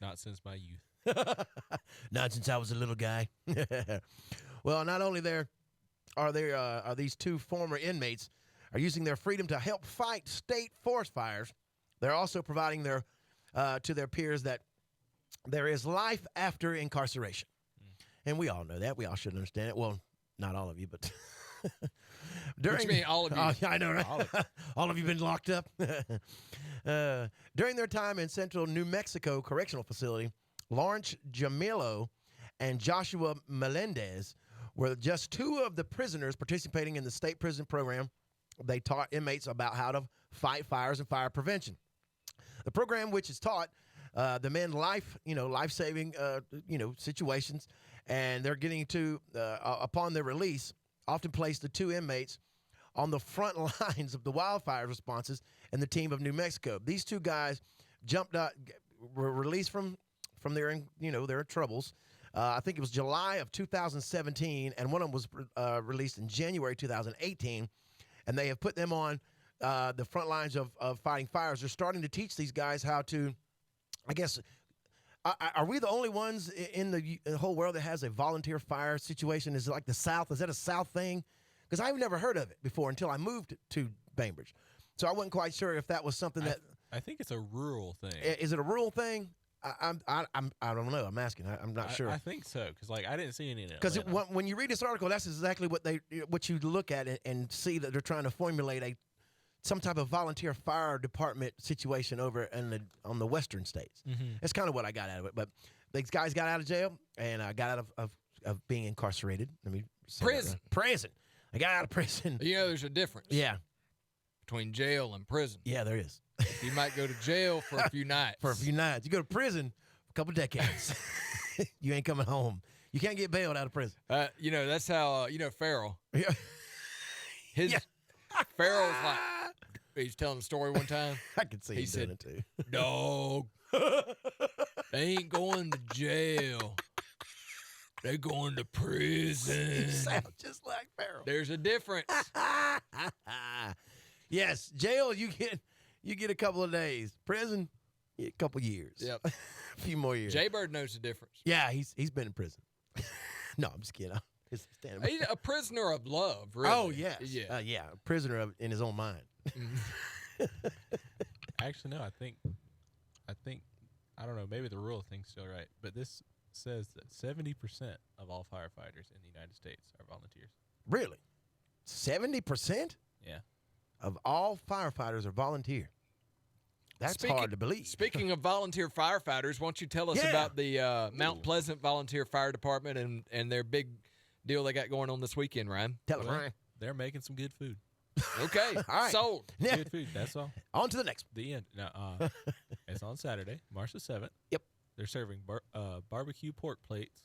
Not since my youth. Not since I was a little guy. Well, not only are these two former inmates are using their freedom to help fight state forest fires, they're also providing to their peers that there is life after incarceration. And we all know that. We all should understand it. Well, not all of you, but What you mean, all of you? Oh, I know, right? All of you been locked up? During their time in Central New Mexico Correctional Facility, Lawrence Jamilo and Joshua Melendez were just two of the prisoners participating in the state prison program. They taught inmates about how to fight fires and fire prevention. The program, which has taught the men life-saving, situations, and they're getting to, upon their release, often place the two inmates on the front lines of the wildfire responses in the team of New Mexico. These two guys jumped out, were released from their troubles. I think it was July of 2017, and one of them was released in January 2018. And they have put them on the front lines of fighting fires. They're starting to teach these guys how to, I guess, are we the only ones in the whole world that has a volunteer fire situation? Is it like the South? Is that a South thing? Because I've never heard of it before until I moved to Bainbridge. So I wasn't quite sure if that was something that. I think it's a rural thing. Is it a rural thing? I don't know. I'm asking. I'm not sure. I think so, because I didn't see any in it. Because when you read this article, that's exactly what you look at and see that they're trying to formulate some type of volunteer fire department situation over on the western states. Mm-hmm. That's kind of what I got out of it. But these guys got out of jail and got out of being incarcerated. I mean, prison. I got out of prison. There's a difference. Yeah. Between jail and prison. Yeah, there is. You might go to jail for a few nights. You go to prison for a couple decades. You ain't coming home. You can't get bailed out of prison. That's how, Farrell. Yeah. Farrell's like, he's telling a story one time. I could see him doing it too. Dog, they ain't going to jail. They're going to prison. You sound just like Farrell. There's a difference. Yes, jail, you get a couple of days. Prison, a couple years. Yep. A few more years. Jaybird knows the difference. Yeah, he's been in prison. No, I'm just kidding. He's a prisoner of love, really. Oh, yes. Yeah. A prisoner in his own mind. Actually, no, I think, I don't know, maybe the rural thing's still right, but this says that 70% of all firefighters in the United States are volunteers. Really? 70%? Yeah. Of all firefighters are volunteer. That's hard to believe. Speaking of volunteer firefighters, why don't you tell us about the Mount Pleasant Volunteer Fire Department and their big deal they got going on this weekend, Ryan? Tell us, Ryan. They're making some good food. Okay. All right. Sold. Yeah. Good food, that's all. On to the next one. The end. No, it's on Saturday, March the 7th. Yep. They're serving barbecue pork plates.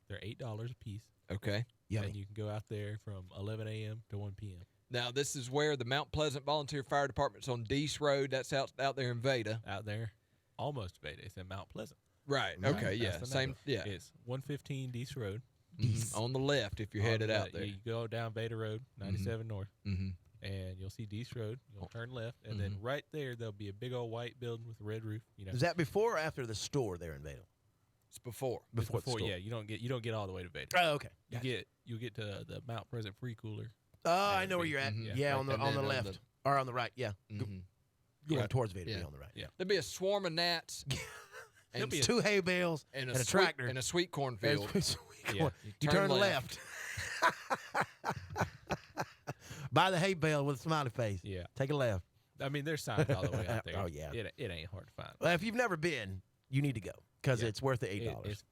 They're $8 a piece. Okay. Yummy. And you can go out there from 11 a.m. to 1 p.m. Now, this is where the Mount Pleasant Volunteer Fire Department's on Deese Road. That's out there in Veda. Out there. almost Beta. It's in Mount Pleasant. Right. Right. Okay. Yeah. That's the Same. number. Yeah. It's 115 Deese Road. On the left if you're On headed the- out there. You go down Beta Road, 97 North, Mm-hmm. and you'll see Deese Road. You'll turn left, and then right there there'll be a big old white building with a red roof. You know, Is that before or after the store there in Vado? It's before. It's Before the store. yeah, you don't get all the way to Beta. Oh, okay. You get to the Mount Pleasant Free Cooler. Oh, I know where you're at. Mhm. Yeah, Right on the there. on And the then on left or on the right. Yeah, Mm-hmm. going Right. towards Vado. Yeah. Be on the right. Yeah. There'll be a swarm of gnats and, be a- Two hay bales and and a sweet, tractor and a sweet cornfield. Yeah. You turn left. By the hay bale with a smiley face. Yeah, Take a left. I mean there's signs all the way out there. Oh, yeah. it ain't hard to find. Well, if you've never been, you need to go because Yeah. it's worth the It- $8. it's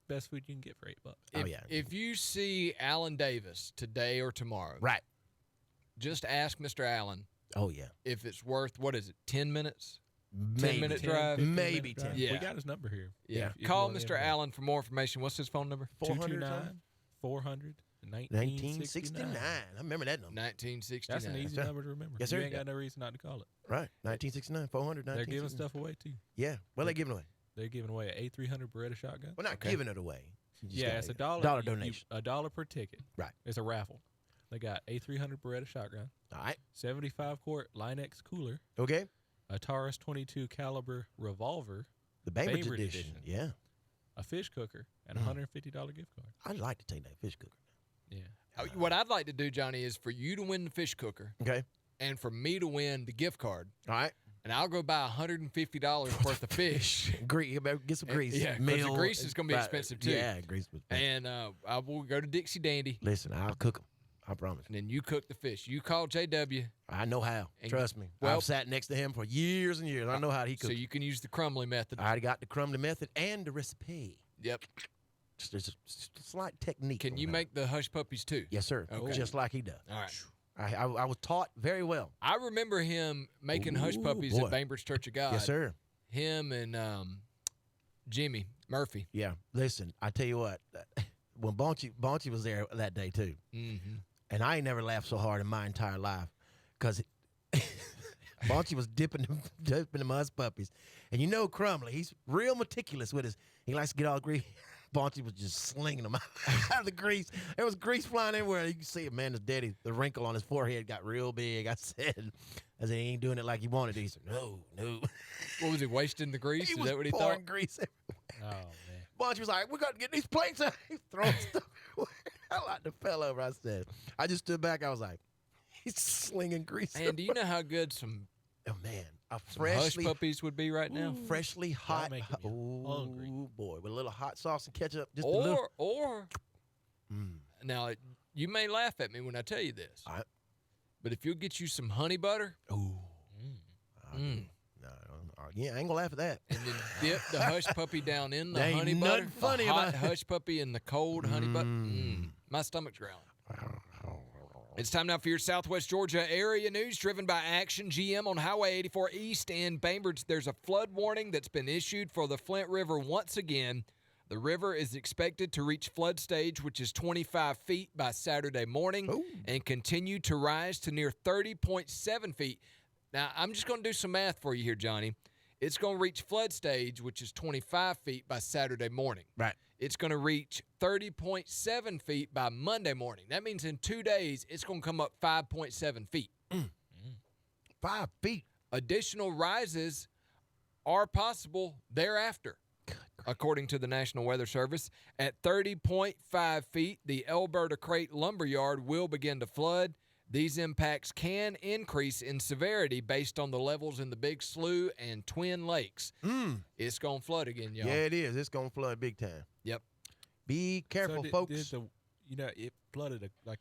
best food you can get for $8. If, Oh, yeah. If you see Alan Davis today or tomorrow, Right. just ask Mr. Allen Oh yeah. if it's worth, what is it, 10 minutes? Maybe 10-minute 10, drive? 15 Maybe minute drive. 10. Yeah. We got his number here. Yeah. If you Call want Mr. info. Allen for more information. What's his phone number? 400 229 400 1969. 1969. I remember that number. 1969. That's an easy right. number to remember. Yes, sir. You ain't got no reason not to call it. Right. 1969. 400. They're giving 1969. stuff away too. Yeah. Well, they're giving away. They're giving away an A300 Beretta shotgun. Well, not Okay. giving it away. You just Yeah, gotta it's a get dollar. Dollar donation. $1 per ticket. Right. It's a raffle. They got A300 Beretta shotgun, All right. 75 quart Line-X cooler, Okay. a Taurus 22 caliber revolver, The Bainbridge Favorite edition. edition. Yeah. a fish cooker, and a $150 gift card. I'd like to take that fish cooker. Yeah. What I'd like to do, Johnny, is for you to win the fish cooker Okay. and for me to win the gift card. All right. And I'll go buy $150 worth of fish. Grease. Get some grease. Yeah, 'cause the Meal. grease is gonna be Right. expensive, too. Yeah, grease was bad. And I will go to Dixie Dandy, Listen, I'll cook them. I promise. and then you cook the fish. You call JW, I know how. And- Trust me. well- I've sat next to him for years and years. I know how he so cooks. you can use the crumbly method. I got the crumbly method and the recipe. Yep. There's a slight technique. Can on you how- make the hush puppies too? Yes, sir. Okay. Just like he does. All right. I was taught very well. I remember him making hush Ooh, puppies boy. at Bainbridge Church of God. Yes, sir. Him and Jimmy Murphy. Yeah. Listen, I tell you what. When Bonchi was there that day too, Mm-hmm. and I ain't never laughed so hard in my entire life, because Bonchi was dipping them hush puppies, and you know Crumbly, he's real meticulous with his. He likes to get all greasy. Bonchi was just slinging them out of the grease. There was grease flying everywhere. You can see it, man. His daddy, the wrinkle on his forehead got real big. I said he ain't doing it like he wanted to. He said, no. What was he, wasting the grease? He Is was that what he pouring thought? grease everywhere. Oh man. Bonchi was like, we got to get these plates out. He's throwing stuff everywhere. I like to fell over. I just stood back. I was like, he's slinging grease. And do you know how good some Oh man, a hush freshly puppies would be right now? freshly hot. making me Oh hungry. boy, with a little hot sauce and ketchup, just a little. Or Mm. now you may laugh at me when I tell you this, All right. but if you'll get you some honey butter Ooh. Mm. No, yeah, I ain't gonna laugh at that. and then dip the hush puppy down in the There ain't honey butter, nothing funny a hot about it. hush puppy in the cold honey butter. My stomach's growling. It's time now for your Southwest Georgia area news driven by Action GM on Highway 84 East in Bainbridge. There's a flood warning that's been issued for the Flint River once again. The river is expected to reach flood stage, which is 25 feet by Saturday morning, Ooh. and continue to rise to near 30.7 feet. Now, I'm just going to do some math for you here, Johnny. It's going to reach flood stage, which is 25 feet by Saturday morning. Right. It's going to reach 30.7 feet by Monday morning. That means in 2 days, it's going to come up 5.7 feet. 5 feet. Additional rises are possible thereafter, according to the National Weather Service. At 30.5 feet, the Alberta Crate Lumberyard will begin to flood. These impacts can increase in severity based on the levels in the Big Slough and Twin Lakes. It's going to flood again, y'all. Yeah, it is. It's gonna flood big time. Yep. Be careful, So folks. it flooded like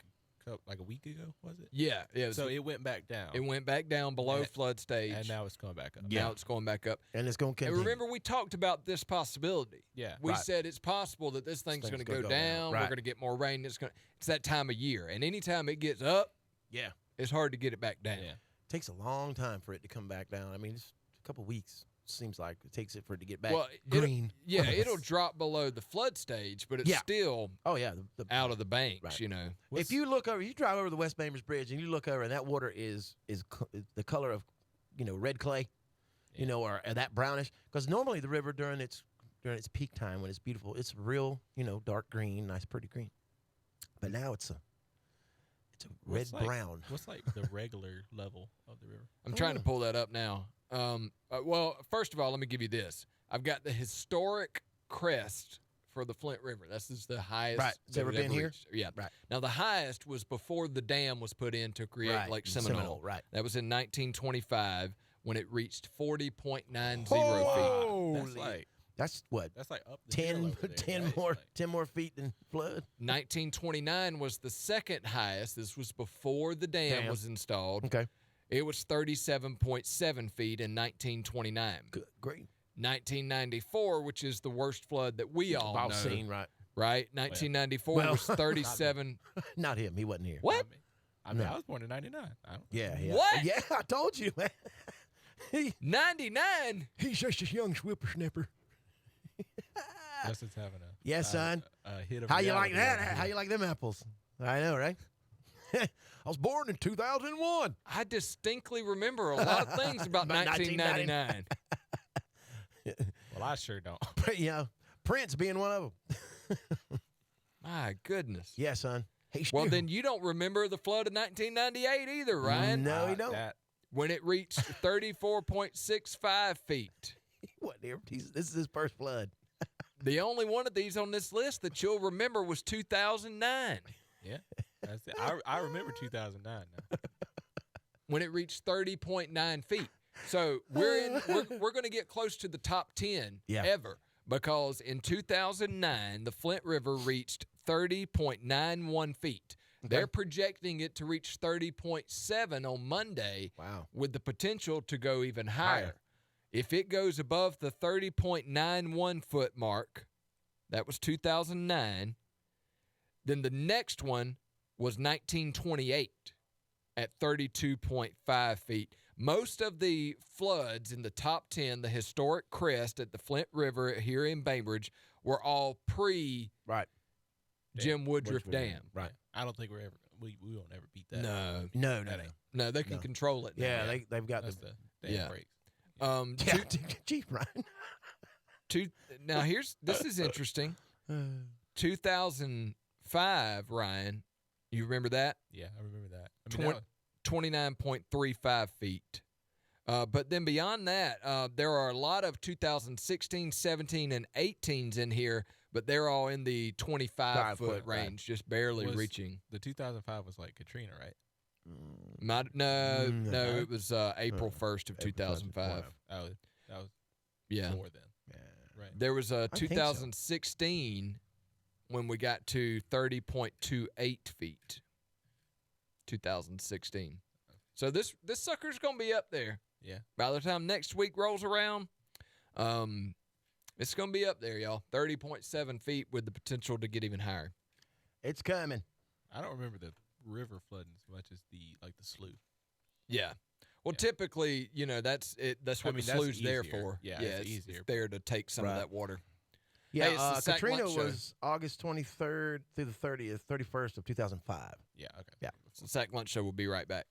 a week ago, was it? Yeah. So it went back down. It went back down below And- flood stage. and now it's coming back up. Now it's going back up. and it's gonna And continue. remember, we talked about this possibility. Yeah. We Right. said it's possible that this thing's going to gonna go go down. down. We're Right. going to get more rain. It's that time of year. And anytime it gets up, Yeah. it's hard to get it back down. Yeah. Takes a long time for it to come back down. I mean, it's a couple weeks. Seems like it takes it for it to get back Well, green. Yeah, it'll drop below the flood stage, but it's Yeah. still Oh yeah. out of the banks, Right. you know. If you look over, you drive over the West Bainbridge Bridge and you look over, and that water is the color of, red clay. you know, or that brownish. Because normally the river during its peak time when it's beautiful, it's real, you know, dark green, nice, pretty green. But now it's a red brown. What's like the regular level of the river? I'm trying to pull that up now. Well, first of all, let me give you this. I've got the historic crest for the Flint River. This is the highest. Right. It's ever been here? Reached. Yeah. Right. Now, the highest was before the dam was put in to create Lake Seminole. Right. That was in 1925 when it reached 40.90 feet. That's what? That's like up the hill over there, 10 more feet than flood. 1929 was the second highest. This was before the dam was installed. Okay. It was 37.7 feet in 1929. Good, great. 1994, which is the worst flood that we all know. Seen, right. Right? 1994 was 37. Not him. He wasn't here. What? I mean, I was born in 99. Yeah. What? Yeah, I told you, man. 99? He's just a young whippersnapper. Justin's having a son. A hit of How you like reality that? over here. How you like them apples? I know, right? I was born in 2001. I distinctly remember a lot of things about 1999. Well, I sure don't. You know, Prince being one of them. My goodness. Yeah, son. Hey, Well, then you don't remember the flood of 1998 either, Ryan. No, he don't. When it reached 34.65 feet. He wasn't here. This is his first flood. The only one of these on this list that you'll remember was 2009. Yeah. That's it. I remember 2009 now. When it reached 30.9 feet. So we're going to get close to the top 10 ever because in 2009 the Flint River reached 30.91 feet. Okay. They're projecting it to reach 30.7 on Monday. Wow. With the potential to go even higher. If it goes above the 30.91 foot mark, that was 2009, then the next one was 1928 at 32.5 feet. Most of the floods in the top 10, the historic crest at the Flint River here in Bainbridge, were all pre Jim Woodruff Dam. Right. I don't think we won't ever beat that. No, they can control it now. Yeah, they've got the dam breaks. Chief Ryan. Now this is interesting. 2005, Ryan, you remember that? Yeah, I remember that. 29.35 feet. But then beyond that, there are a lot of 2016, 17, and 18s in here, but they're all in the 25-foot range, just barely reaching. The 2005 was like Katrina, right? No, it was April 1st of 2005. Oh, that was more then. Yeah. Right. There was a 2016 when we got to 30.28 feet. 2016. So this sucker's gonna be up there. Yeah. By the time next week rolls around, it's gonna be up there, y'all. 30.7 feet with the potential to get even higher. It's coming. I don't remember the river flooding as much as the slough. Yeah. Well, typically, you know, that's it. That's what the slough's there for. Yeah, it's easier. It's there to take some of that water. Yeah, hey, it's the Katrina Lunch Show. was August 23rd through the 31st of 2005. Yeah, okay. Yeah. So Sack Lunch Show will be right back.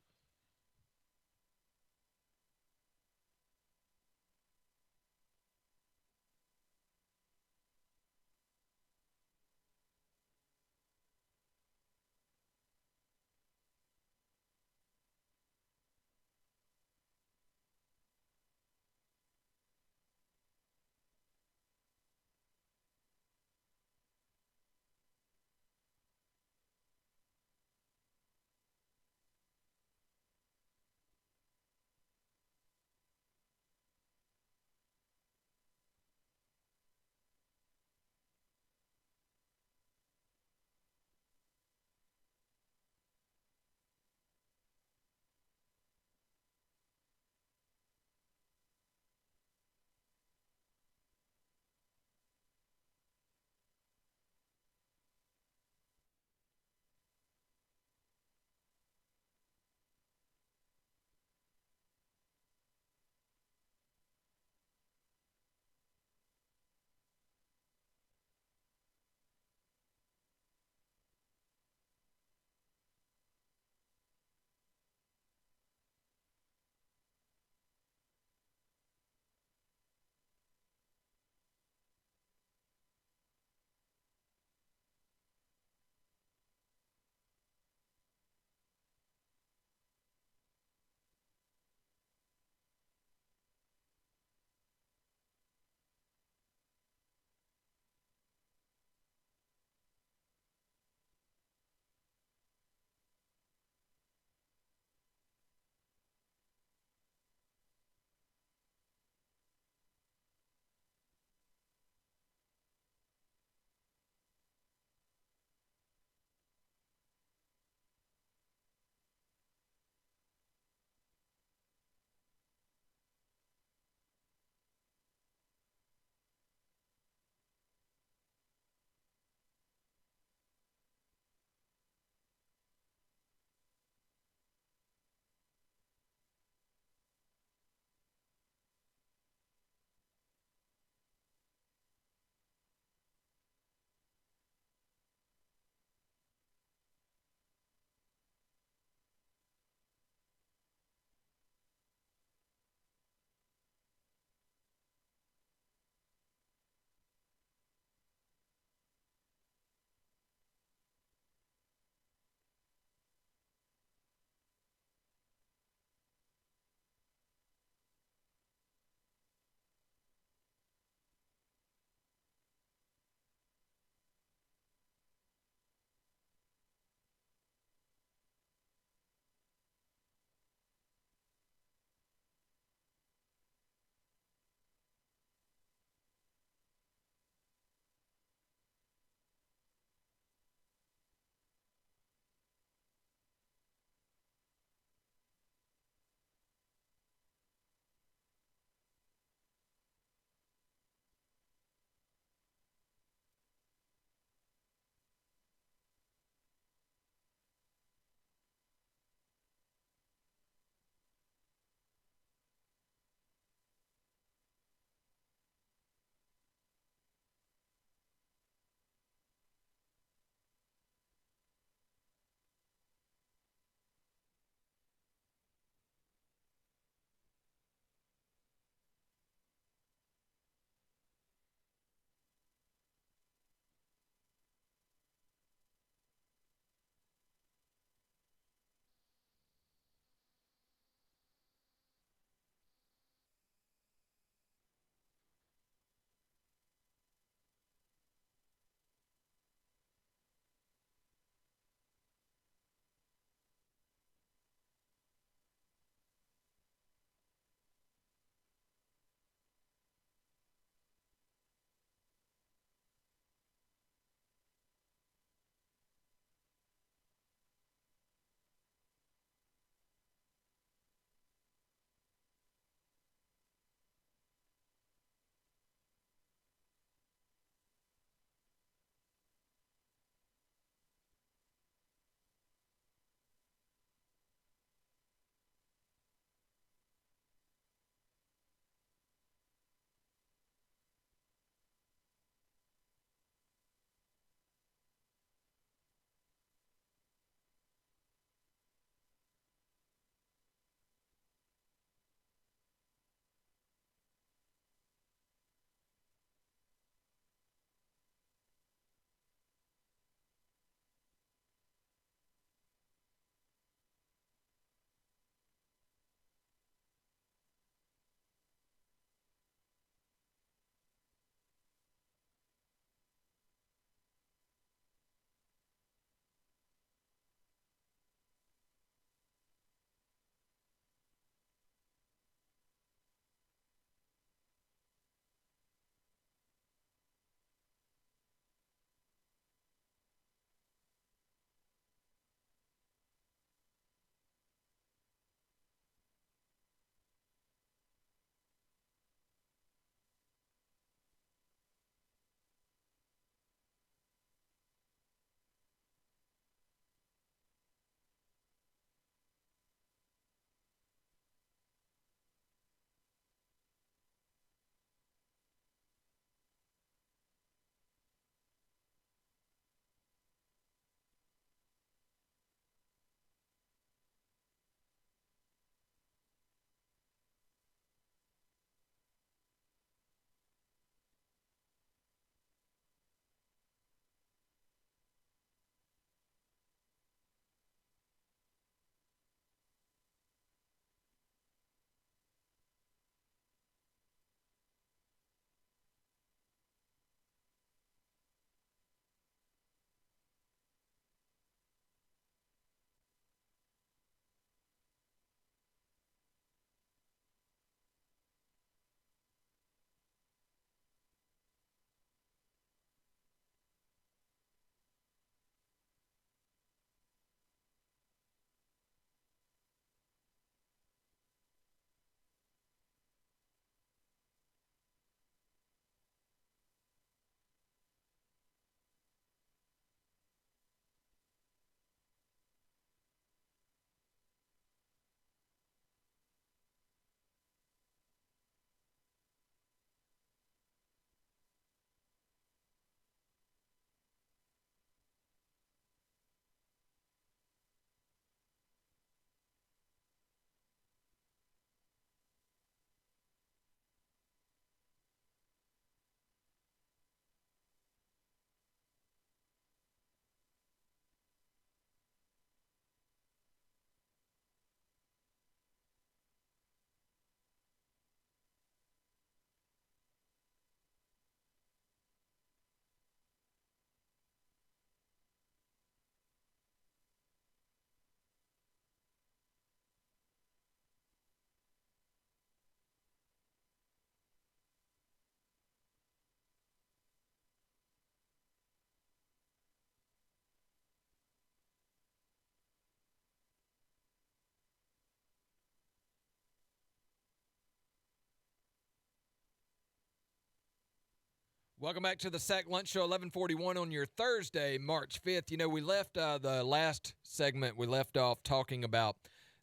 Welcome back to the Sack Lunch Show, 1141 on your Thursday, March 5th. You know, we left the last segment, we left off talking about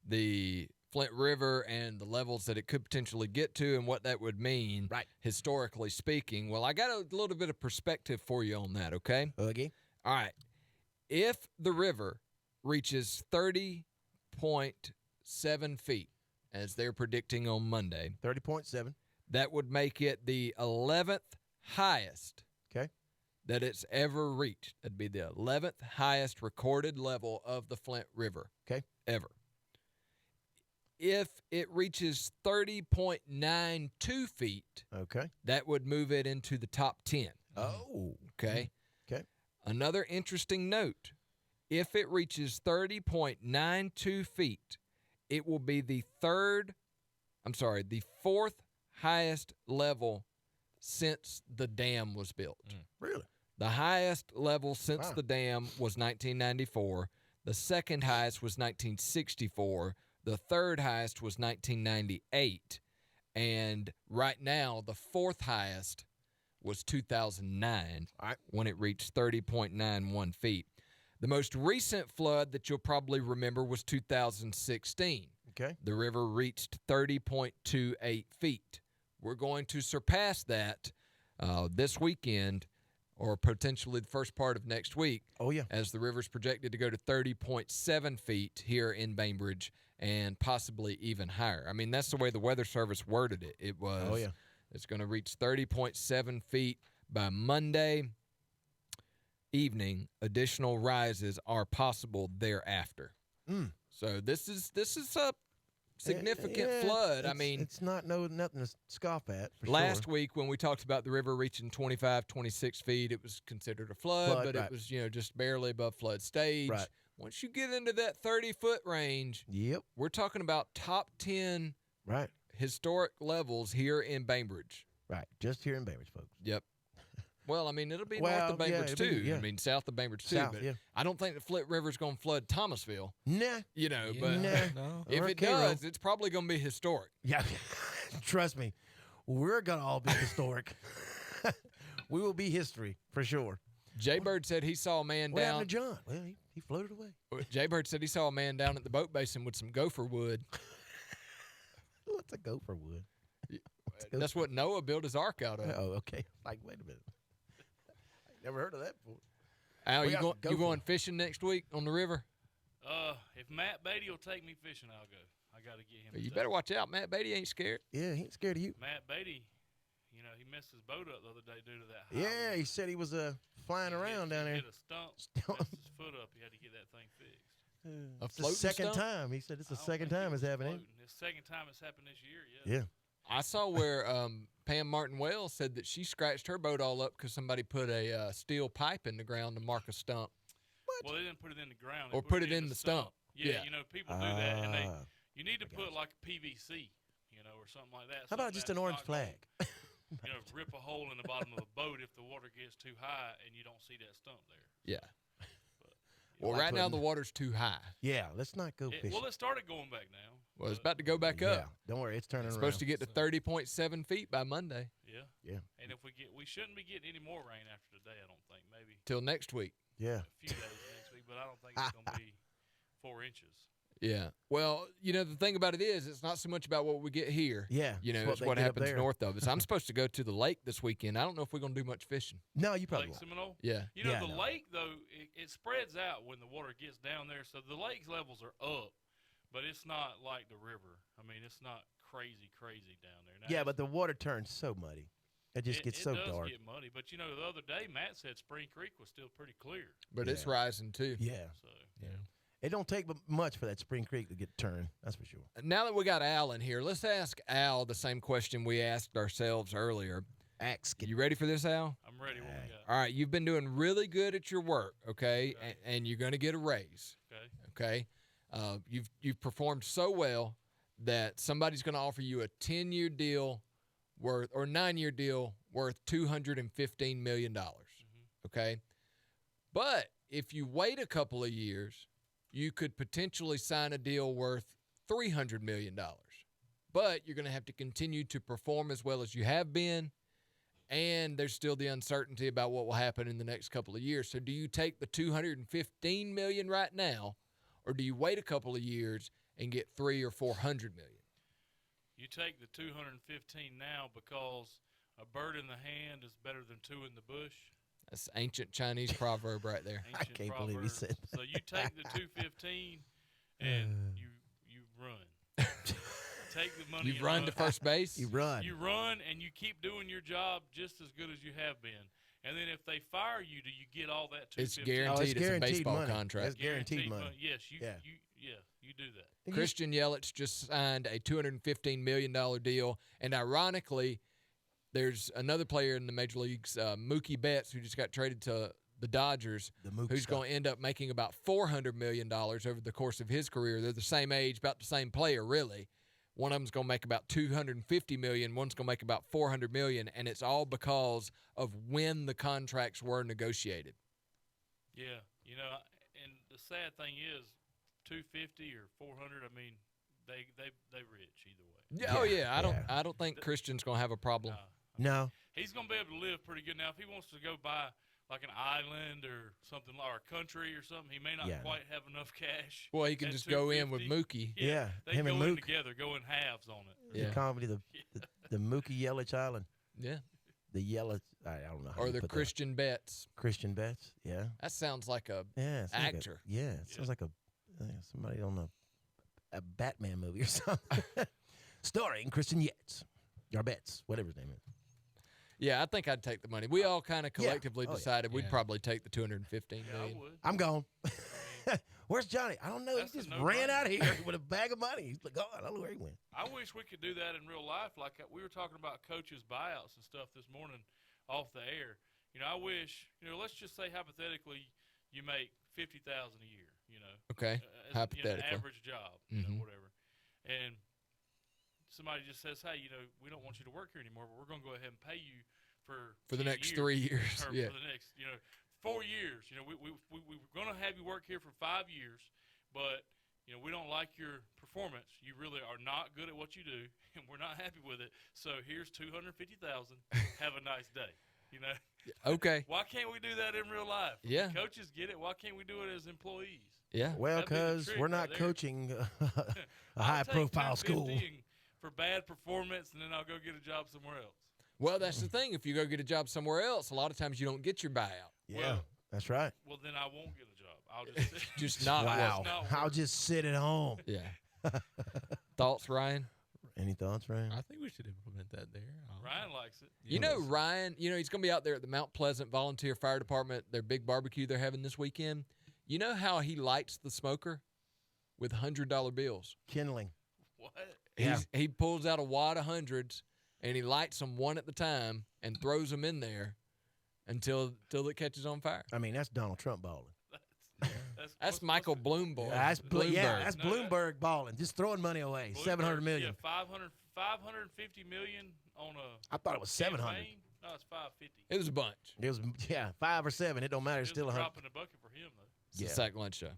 the Flint River and the levels that it could potentially get to and what that would mean, Right. historically speaking. Well, I got a little bit of perspective for you on that, okay? Okay. All right. If the river reaches 30.7 feet, as they're predicting on Monday, 30.7. that would make it the 11th highest Okay. that it's ever reached. That'd be the 11th highest recorded level of the Flint River. Okay. Ever. If it reaches 30.92 feet, Okay. that would move it into the top 10. Oh. Okay. Okay. Another interesting note, if it reaches 30.92 feet, it will be the fourth highest level since the dam was built. Really? The highest level since Wow. the dam was 1994. The second highest was 1964. The third highest was 1998. And right now, the fourth highest was 2009 All right. when it reached 30.91 feet. The most recent flood that you'll probably remember was 2016. Okay. The river reached 30.28 feet. We're going to surpass that this weekend or potentially the first part of next week. Oh, yeah. As the river's projected to go to 30.7 feet here in Bainbridge and possibly even higher. I mean, that's the way the Weather Service worded it. It was, Oh, yeah. It's going to reach 30.7 feet by Monday evening. Additional rises are possible thereafter. Mm. So this is a significant Yeah, flood. I it's- mean, it's not nothing to scoff at. For last sure. week when we talked about the river reaching 25, 26 feet, it was considered a flood, Flood, but right. it was, just barely above flood stage. Right. Once you get into that 30-foot range, Yep. we're talking about top 10 Right. historic levels here in Bainbridge. Right. Just here in Bainbridge, folks. Yep. Well, I mean, it'll be Well, north of yeah, Bainbridge, it'll too. be- yeah. I mean, south of Bainbridge, too. South, but yeah. I don't think the Flint River's going to flood Thomasville, Nah. but Nah. No. if Or it Cairo. does, it's probably going to be historic. Yeah. Trust me. We're going to all be historic. We will be history for sure. Jay Bird said he saw a man What down. happened to John? Well, he floated away. Jay Bird said he saw a man down at the boat basin with some gopher wood. What's a gopher wood? That's what Noah built his ark out of. Oh, okay. Like, wait a minute. I never heard of that before. Al, We you got going, some you gopher. going fishing next week on the river? If Matt Beatty will take me fishing, I'll go. I got to get him. to You take better me. watch out. Matt Beatty ain't scared. Yeah, he ain't scared of you. Matt Beatty, he messed his boat up the other day due to that. high Yeah, he wind. said he was flying He around hit- down he there. Hit a stump, Stump. messed his foot up. He had to get that thing fixed. It's the floating second stump? time. He said it's the I don't second think he time it's was happening. floating. It's the second time it's happened this year. Yeah. Yeah. I saw where Pam Martin Wells said that she scratched her boat all up because somebody put a steel pipe in the ground to mark a stump. Well, they didn't put it in the ground. They Or put it in the stump. Yeah, Yeah. people do that, and Ah. you need to I got put you. like PVC, or something like that. How about something just that's an orange not gonna, flag? Rip a hole in the bottom of the boat if the water gets too high and you don't see that stump there. Yeah. But, Well, like right now putting- the water's too high. Yeah, let's not go It, fishing. well, it started going back now. Well, it's but- about to go back yeah, up. don't worry, it's turning It's around. supposed to get to 30.7 feet by Monday. Yeah. Yeah. And if we shouldn't be getting any more rain after today. I don't think. Maybe Till next week. Yeah. a few days next week, but I don't think it's going to be 4 inches. Yeah. Well, the thing about it is, it's not so much about what we get here. Yeah. It's they what get up happens there. north of us. I'm supposed to go to the lake this weekend. I don't know if we're going to do much fishing. No, you probably Lake won't. Seminole. Yeah. Yeah, The no. lake though it spreads out when the water gets down there, so the lake's levels are up, but it's not like the river. I mean, it's not crazy down there. Now, Yeah, it's- but the water turns so muddy. It just gets so it does dark. get muddy. But the other day Matt said Spring Creek was still pretty clear. But it's Yeah. rising too. Yeah. So It don't take much for that Spring Creek to get turned. That's for sure. Now that we got Al in here, let's ask Al the same question we asked ourselves earlier. Axe. You ready for this, Al? I'm ready. What we got? All right, you've been doing really good at your work, okay? Okay. And you're going to get a raise, Okay. okay? You've performed so well that somebody's going to offer you a 10-year deal worth or 9-year deal worth $215 million, okay? But if you wait a couple of years, you could potentially sign a deal worth $300 million. But you're going to have to continue to perform as well as you have been, and there's still the uncertainty about what will happen in the next couple of years. So do you take the $215 million right now, or do you wait a couple of years and get $300 or $400 million? You take the 215 now because a bird in the hand is better than two in the bush. That's ancient Chinese proverb right there. I Ancient can't believe he proverb. said that. So you take the 215 and you run. Take the money. You and run to first base. You run. You run and you keep doing your job just as good as you have been. And then if they fire you, do you get all that 215? It's guaranteed. It's a guaranteed baseball money. contract. That's guaranteed money. Yes, Yeah. you do that. Christian Yelich just signed a $215 million deal. And ironically, there's another player in the major leagues, Mookie Betts, who just got traded to the Dodgers, who's going to end up making about $400 million over the course of his career. They're the same age, about the same player, really. One of them's going to make about $250 million. One's going to make about $400 million, and it's all because of when the contracts were negotiated. Yeah, and the sad thing is, 250 or 400. I mean, they rich either way. Yeah, oh yeah, I don't think Christian's going to have a problem. No. He's going to be able to live pretty good. Now, if he wants to go buy like an island or something, or a country or something, he may not quite have enough cash. Well, he can just go in with Mookie. Yeah, they him go and in Mook. together, go in halves on it. The comedy, the Mookie Yelich Island. Yeah. The Yelich, I don't know how Or you the put Christian Betts. that. Christian Betts, yeah. That sounds like a Yeah. actor. It sounds like somebody on a Batman movie or something. Starring Christian Yates. Or Betts, whatever his name is. Yeah, I think I'd take the money. We all kind of collectively Oh, yeah. decided we'd Yeah. probably take the $215 Yeah, I million. would. I'm gone. Where's Johnny? I don't know. That's He a just no-brainer. ran out of here with a bag of money. He's like, God, I don't know where he went. I wish we could do that in real life. Like we were talking about coaches' buyouts and stuff this morning off the air. I wish, let's just say hypothetically you make $50,000 a year, Okay, as, hypothetically. an average job, Mhm. whatever. And somebody just says, hey, we don't want you to work here anymore, but we're going to go ahead and pay you for For the 10 next years, 3 years. or Yeah. for the next, 4 years. We're going to have you work here for 5 years, but we don't like your performance. You really are not good at what you do, and we're not happy with it. So here's $250,000. Have a nice day. Okay. Why can't we do that in real life? Yeah. Coaches get it. Why can't we do it as employees? Yeah. Well, That'd be the because trick we're right not there. coaching a I'll high-profile take school. $250 for bad performance, and then I'll go get a job somewhere else. Well, that's the thing. If you go get a job somewhere else, a lot of times you don't get your buyout. Yeah, Well- that's right. Well, then I won't get a job. I'll just sit. Just not Wow. work. not I'll work. just sit at home. Yeah. Thoughts, Ryan? Any thoughts, Ryan? I think we should implement that there. Ryan likes it. You know, Ryan, he's going to be out there at the Mount Pleasant Volunteer Fire Department, their big barbecue they're having this weekend. You know how he lights the smoker? With $100 bills. Kindling. What? Yeah. He pulls out a wad of hundreds, and he lights them one at a time and throws them in there until it catches on fire. I mean, that's Donald Trump balling. That's That's Michael Bloomberg. That's Bloomberg. that's No, that- Bloomberg balling. Just throwing money away. Bloomberg, 700 million. Yeah, 550 million on a. I thought it was 700. campaign? No, it's 550. It was a bunch. It was 5 or 7. It don't matter. It's It still was a 100. drop in the bucket for him though. It's Yeah. the Sack Lunch Show.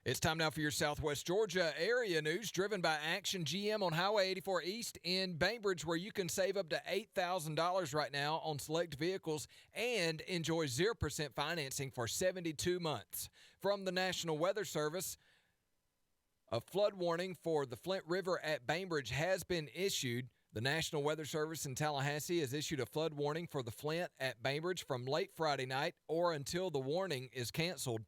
It's time now for your Southwest Georgia area news, driven by Action GM on Highway 84 East in Bainbridge, where you can save up to $8,000 right now on select vehicles and enjoy 0% financing for 72 months. From the National Weather Service, a flood warning for the Flint River at Bainbridge has been issued. The National Weather Service in Tallahassee has issued a flood warning for the Flint at Bainbridge from late Friday night or until the warning is canceled.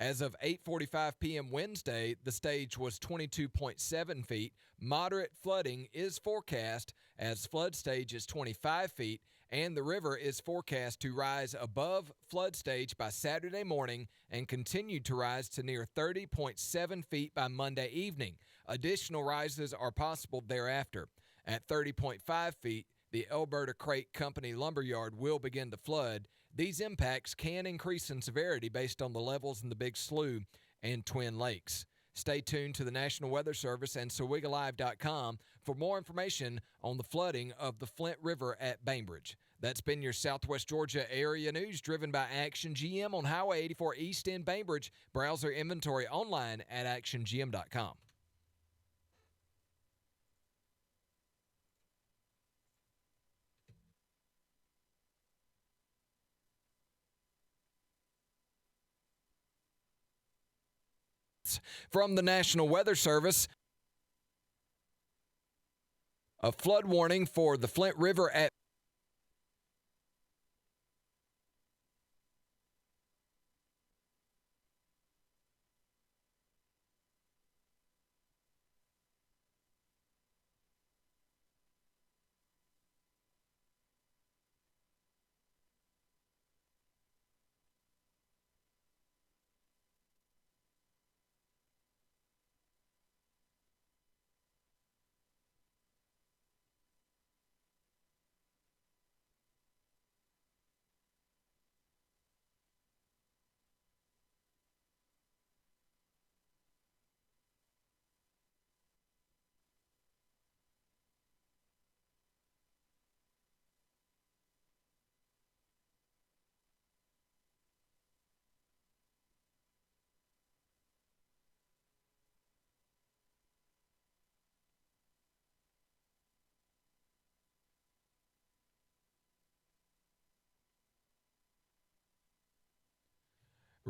As of 8:45 p.m. Wednesday, the stage was 22.7 feet. Moderate flooding is forecast as flood stage is 25 feet, and the river is forecast to rise above flood stage by Saturday morning and continue to rise to near 30.7 feet by Monday evening. Additional rises are possible thereafter. At 30.5 feet, the Alberta Crate Company lumberyard will begin to flood. These impacts can increase in severity based on the levels in the Big Slough and Twin Lakes. Stay tuned to the National Weather Service and SowiggaLive.com for more information on the flooding of the Flint River at Bainbridge. That's been your Southwest Georgia area news, driven by Action GM on Highway 84 East in Bainbridge. Browse their inventory online at actiongm.com. From the National Weather Service, a flood warning for the Flint River at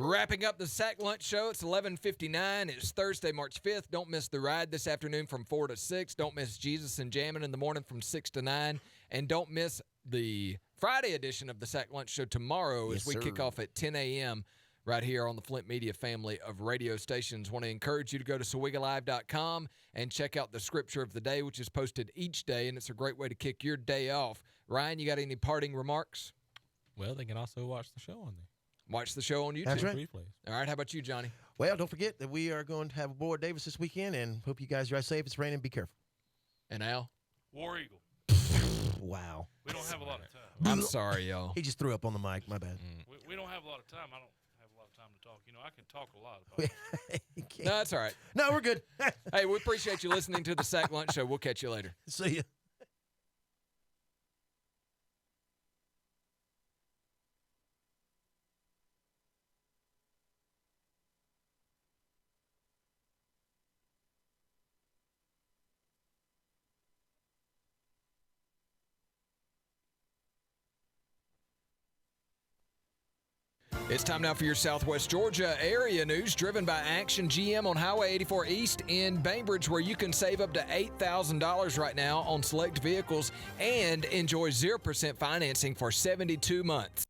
Wrapping up the Sack Lunch Show, it's 11:59. It's Thursday, March 5th. Don't miss the ride this afternoon from 4 to 6. Don't miss Jesus and Jammin' in the morning from 6 to 9. And don't miss the Friday edition of the Sack Lunch Show tomorrow as we kick off at 10 a.m. right here on the Flint Media family of radio stations. Want to encourage you to go to SowiggaLive.com and check out the Scripture of the Day, which is posted each day, and it's a great way to kick your day off. Ryan, you got any parting remarks? Well, they can also watch the show on there. Watch the show on YouTube. That's right. Replays. All right, how about you, Johnny? Well, don't forget that we are going to have Aboard Davis this weekend, and hope you guys are safe. It's raining. Be careful. And Al? War Eagle. Wow. We don't have a lot of time. I'm sorry, y'all. He just threw up on the mic. My bad. We don't have a lot of time. I don't have a lot of time to talk. You know, I can talk a lot about it. No, that's all right. No, we're good. Hey, we appreciate you listening to the Sack Lunch Show. We'll catch you later. See ya. It's time now for your Southwest Georgia area news, driven by Action GM on Highway 84 East in Bainbridge, where you can save up to $8,000 right now on select vehicles and enjoy 0% financing for 72 months.